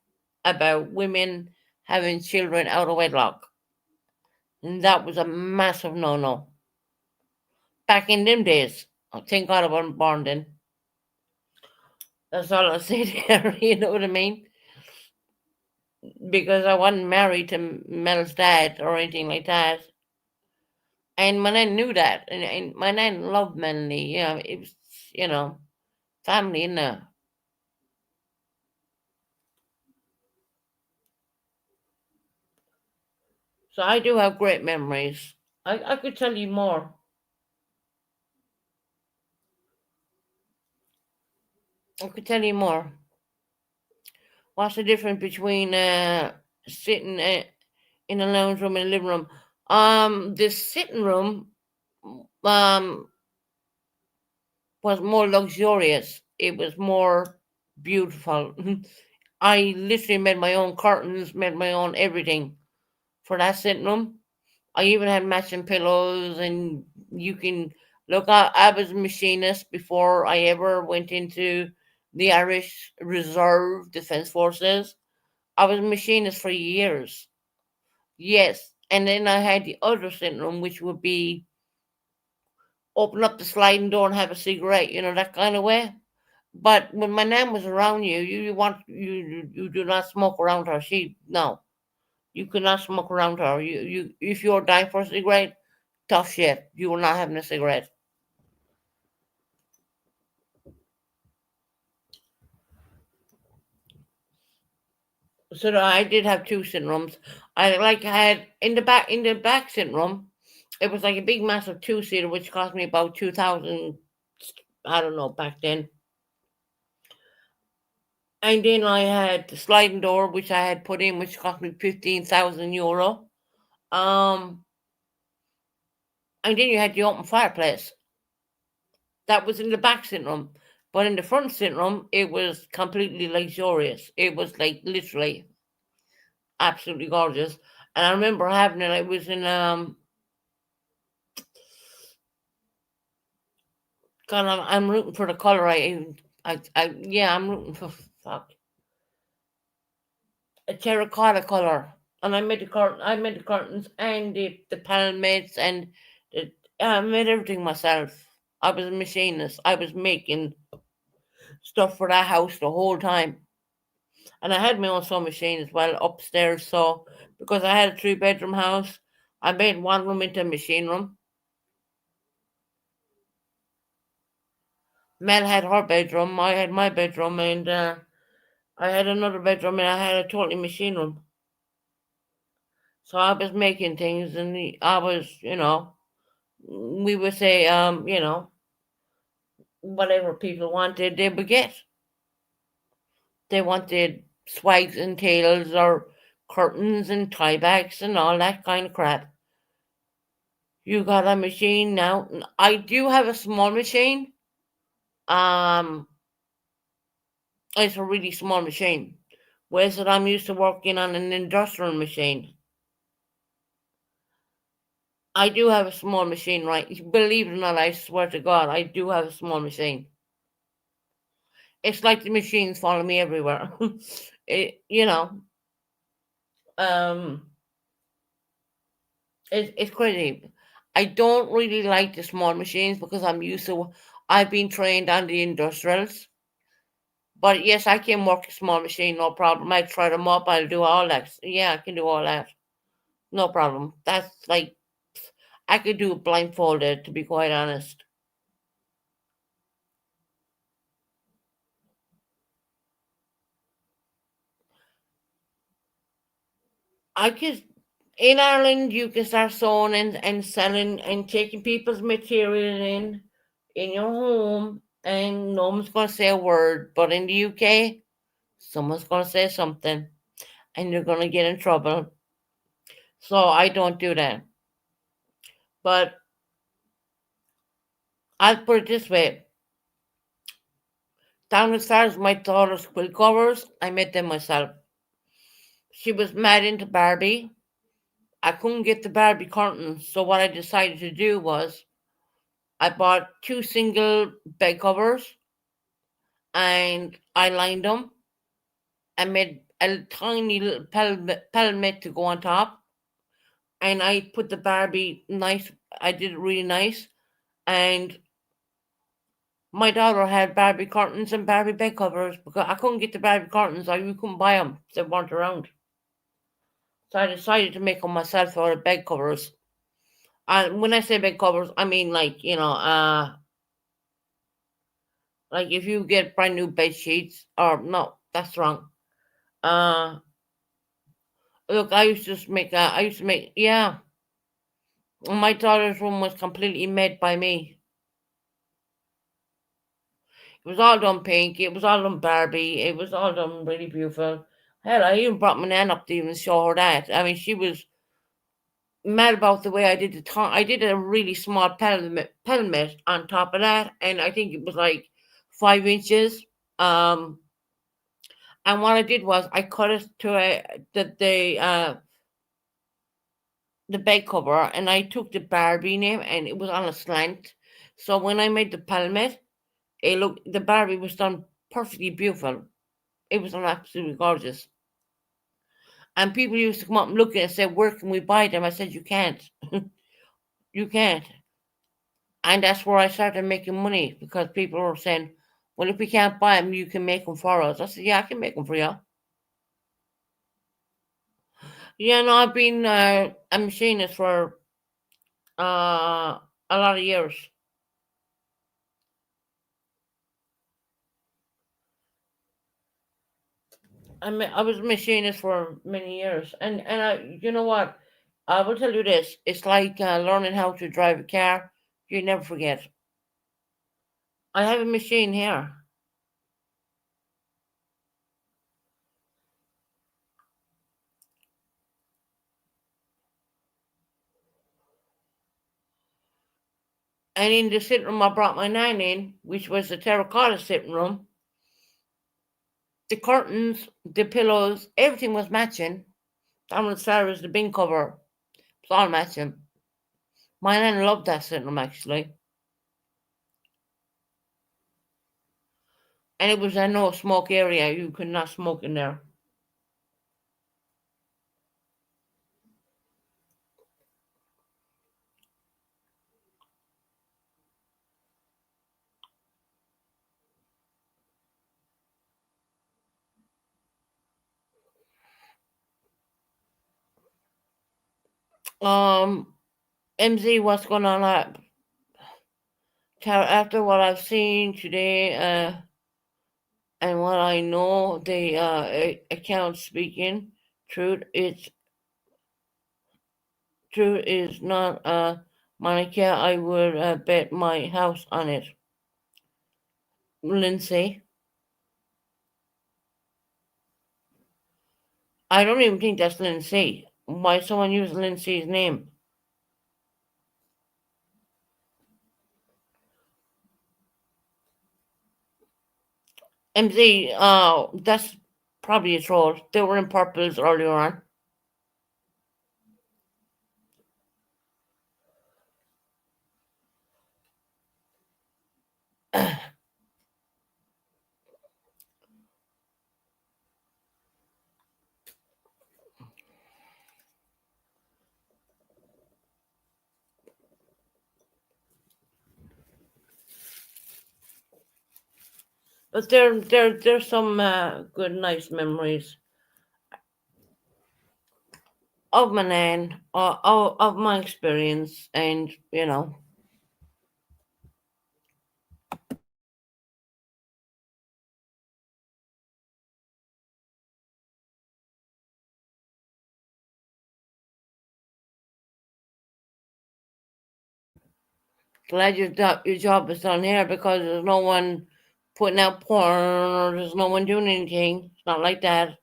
about women having children out of wedlock. And that was a massive no no. Back in them days. Thank God I wasn't born then. That's all I'll say there, you know what I mean? Because I wasn't married to Mel's dad or anything like that. And my nan knew that. And my nan loved Melanie. It was, family in there. So I do have great memories. I could tell you more. I could tell you more. What's the difference between sitting in a lounge room and a living room? The sitting room um was more luxurious. It was more beautiful. I literally made my own curtains, made my own everything for that sitting room. I even had matching pillows, and you can look. I was a machinist before I ever went into the Irish Reserve Defence Forces. I was a machinist for years. Yes, and then I had the other sitting room, which would be open up the sliding door and have a cigarette, that kind of way. But when my nan was around you, you do not smoke around her. No, you could not smoke around her. You if you're dying for a cigarette, tough shit. You were not having a cigarette. So I did have two sitting rooms. I had in the back sitting room. It was like a big massive two-seater, which cost me about 2,000. I don't know back then. And then I had the sliding door, which I had put in, which cost me 15,000 euro. Um, and then you had the open fireplace. That was in the back sitting room. But in the front sitting room, it was completely luxurious. It was like literally absolutely gorgeous. And I remember having it. It was in God, I'm rooting for the color. Yeah, I'm rooting for fuck a terracotta color. And I made the curtains and the palmets and I made everything myself. I was a machinist. I was making stuff for that house the whole time. And I had my own sewing machine as well upstairs. So because I had a three-bedroom house, I made one room into a machine room. Mel had her bedroom, I had my bedroom, and I had another bedroom, and I had a totally machine room. So I was making things, and I was, we would say, whatever people wanted, they would get. They wanted swags and tails or curtains and tie backs and all that kind of crap. You got a machine now. I do have a small machine. Um, it's a really small machine. Whereas that I'm used to working on an industrial machine. I do have a small machine, right? Believe it or not, I swear to God, I do have a small machine. It's like the machines follow me everywhere. it, you know, um, it's crazy. I don't really like the small machines because I've been trained on the industrials. But yes, I can work a small machine, no problem. I try them up, I'll do all that. Yeah, I can do all that. No problem. That's like, I could do it blindfolded, to be quite honest. I could. In Ireland, you can start sewing and selling and taking people's material in your home, and no one's going to say a word. But in the UK, someone's going to say something, and you're going to get in trouble. So I don't do that. But I'll put it this way: down as far as my daughter's quilt covers, I made them myself. She was mad into Barbie. I couldn't get the Barbie curtains, so what I decided to do was I bought two single bed covers and I lined them and made a tiny little pelmet to go on top. And I put the Barbie nice. I did it really nice. And my daughter had Barbie curtains and Barbie bed covers because I couldn't get the Barbie curtains. You couldn't buy them. They weren't around. So I decided to make them myself out of bed covers. And when I say bed covers, I mean like if you get brand new bed sheets, or no, that's wrong. Uh, look, I used to make, yeah. My daughter's room was completely made by me. It was all done pink. It was all done Barbie. It was all done really beautiful. Hell, I even brought my nan up to even show her that. I mean, she was mad about the way I did the top. I did a really small pelmet on top of that, and I think it was like 5 inches. Um, and what I did was I cut it to the bed cover, and I took the Barbie name, and it was on a slant. So when I made the pelmet, the Barbie was done perfectly beautiful. It was absolutely gorgeous. And people used to come up and look at it and say, "Where can we buy them?" I said, "You can't. You can't." And that's where I started making money because people were saying, "Well, if we can't buy them, you can make them for us." I said, "Yeah, I can make them for you." Yeah, no, I've been a machinist for a lot of years. I was a machinist for many years, and you know what? I will tell you this: it's like learning how to drive a car. You never forget. I have a machine here, and in the sitting room I brought my nan in, which was the terracotta sitting room. The curtains, the pillows, everything was matching. Down as far as the bin cover, it's all matching. My nan loved that sitting room actually, and it was a no smoke area. You could not smoke in there. Um, MZ, what's going on? After what I've seen today, and what I know, the account speaking truth. Truth is not Monica. I would bet my house on it. Lindsay. I don't even think that's Lindsay. Why someone use Lindsay's name? MZ. That's probably a troll. They were in purples earlier on. But there's some good, nice memories of my nan, of my experience, and Glad your job is done here because there's no one putting out porn or there's no one doing anything. It's not like that.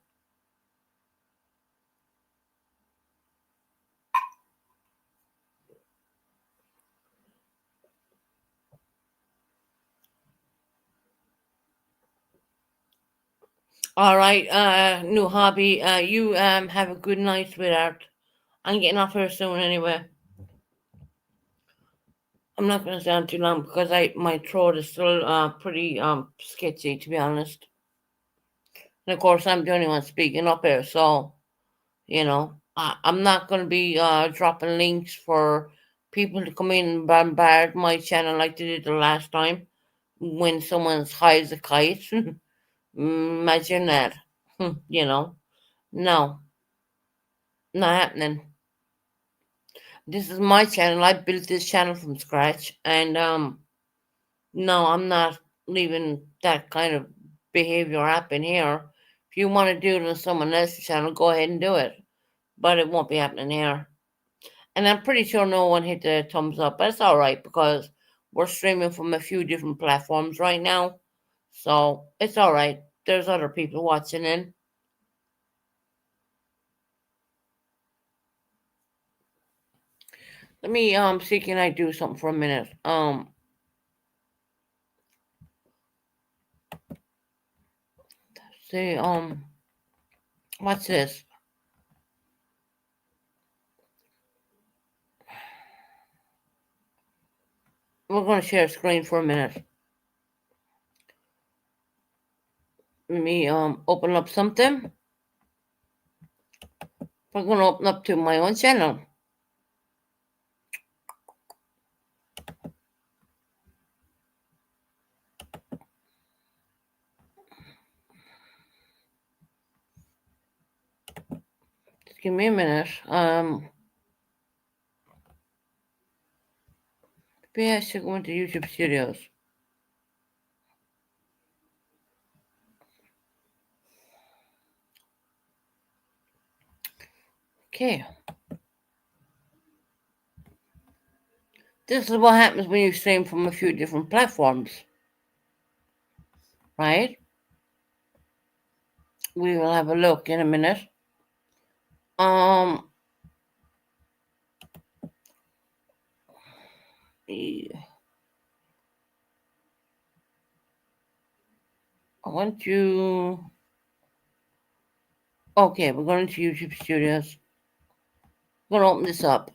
All right, new hobby. You have a good night, sweetheart. I'm getting off here soon anyway. I'm not going to stay on too long because my throat is still pretty sketchy, to be honest. And of course, I'm the only one speaking up here, so I'm not going to be dropping links for people to come in and bombard my channel like they did the last time when someone's high as a kite. Imagine that. No, not happening. This is my channel. I built this channel from scratch, and no, I'm not leaving that kind of behavior happen here. If you want to do it on someone else's channel, go ahead and do it. But it won't be happening here. And I'm pretty sure no one hit the thumbs up, but it's all right because we're streaming from a few different platforms right now. So it's all right. There's other people watching in. Let me see, can I do something for a minute? See, what's this? We're gonna share a screen for a minute. Let me open up something. We're gonna open up to my own channel. Just give me a minute. Maybe I should go into YouTube Studios. Okay. This is what happens when you stream from a few different platforms, right? We will have a look in a minute. Um, I want you. Okay, we're going to YouTube Studios. We're going to open this up.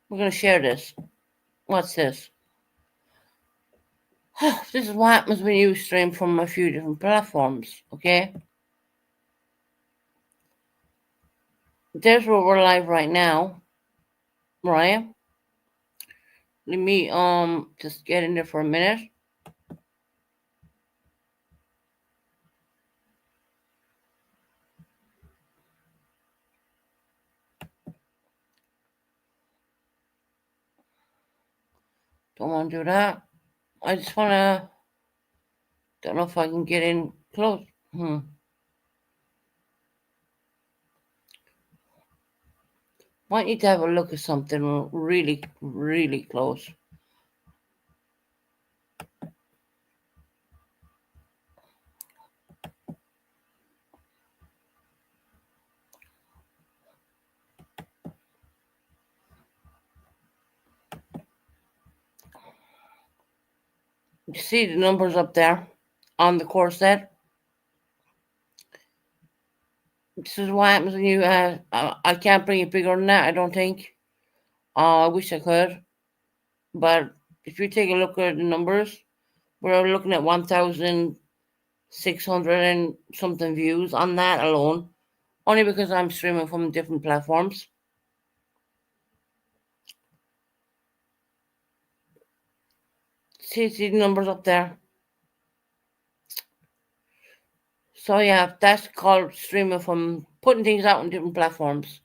We're going to share this. What's this? This is what happens when you stream from a few different platforms, okay? There's where we're live right now, right? Let me just get in there for a minute. Don't want to do that. I just want to. Don't know if I can get in close. Want you to have a look at something really, really close. You see the numbers up there on the corset? This is what happens when you. I can't bring it bigger than that. I don't think. I wish I could, but if you take a look at the numbers, we're looking at 1,600 and something views on that alone, only because I'm streaming from different platforms. See the numbers up there. So yeah, that's called streaming from putting things out on different platforms,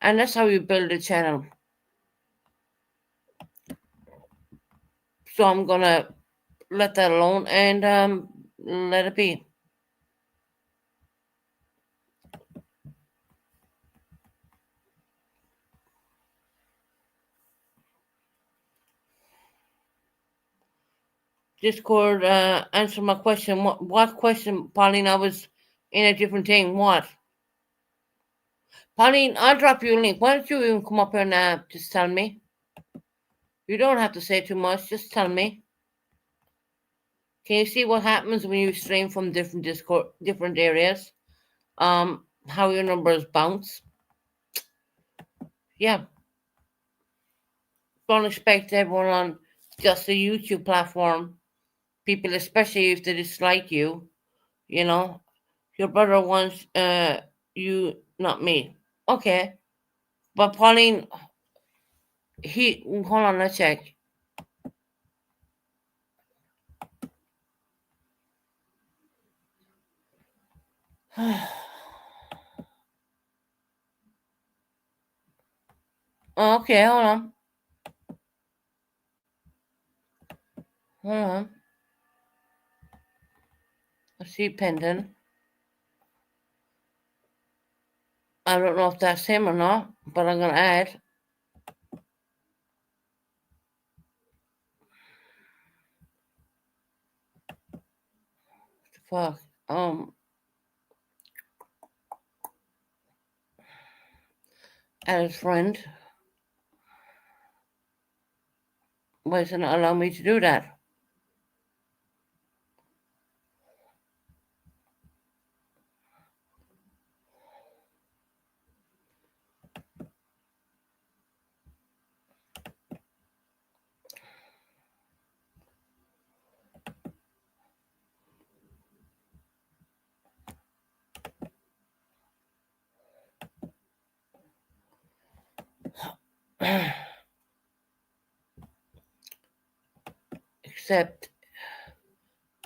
and that's how you build a channel. So I'm gonna let that alone and let it be. Discord, answer my question. What question, Pauline? I was in a different thing. What? Pauline, I'll drop you a link. Why don't you even come up here now? Just tell me. You don't have to say too much. Just tell me. Can you see what happens when you stream from different Discord, different areas? How your numbers bounce? Yeah. Don't expect everyone on just the YouTube platform. People, especially if they dislike you, you know, your brother wants you, not me. Okay, but Pauline, hold on, let's check. Okay, hold on. Hold on. I see pendant. I don't know if that's him or not, but I'm gonna add. Fuck. Add a friend. Why does it not allow me to do that?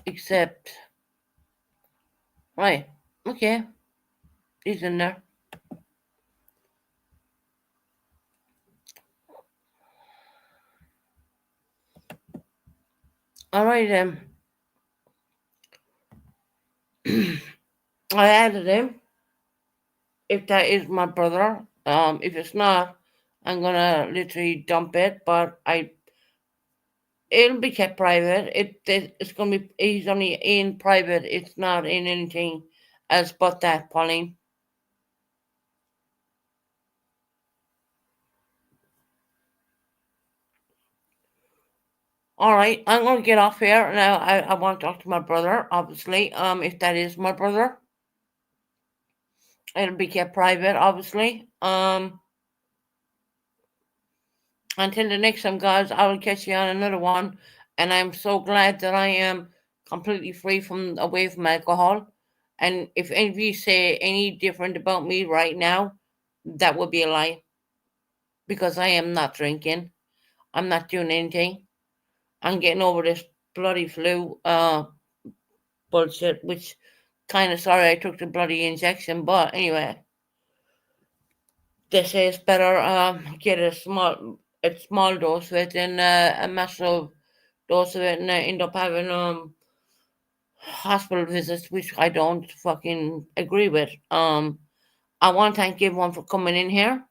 Except. Right. Okay. He's in there. Alright then. I added him. If that is my brother. If it's not, I'm gonna literally dump it. But it'll be kept private. It's gonna be. He's only in private. It's not in anything else but that, Pauline. All right, I'm gonna get off here now. I want to talk to my brother, obviously. If that is my brother, it'll be kept private, obviously. Until the next time, guys, I will catch you on another one. And I'm so glad that I am completely free from away from alcohol. And if any of you say any different about me right now, that would be a lie. Because I am not drinking. I'm not doing anything. I'm getting over this bloody flu bullshit, which kind of sorry I took the bloody injection, but anyway, they say it's better get a small dose of it than a massive dose of it and end up having hospital visits, which I don't fucking agree with. I want to thank everyone for coming in here.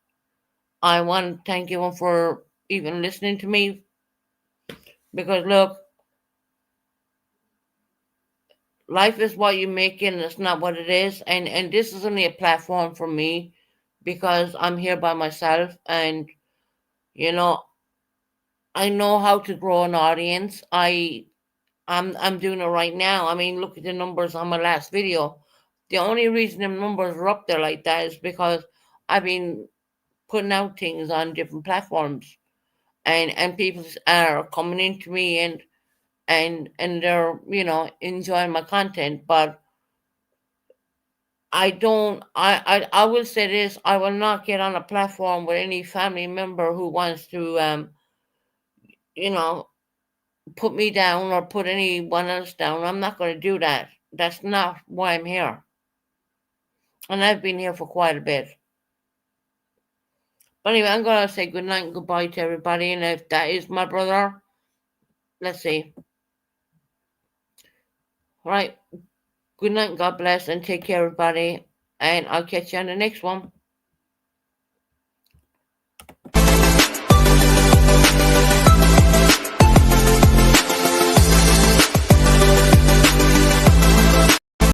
I want to thank everyone for even listening to me because look, life is what you make it and it's not what it is, and this is only a platform for me because I'm here by myself, and you know I know how to grow an audience. I'm doing it right now. I mean, look at the numbers on my last video. The only reason the numbers are up there like that is because I've been putting out things on different platforms, and people are coming into me and they're enjoying my content. But I will say this: I will not get on a platform with any family member who wants to you know put me down or put anyone else down. I'm not going to do that. That's not why I'm here. And I've been here for quite a bit. But anyway, I'm going to say good night and goodbye to everybody. And if that is my brother, let's see. All right. Good night. God bless and take care, everybody. And I'll catch you on the next one.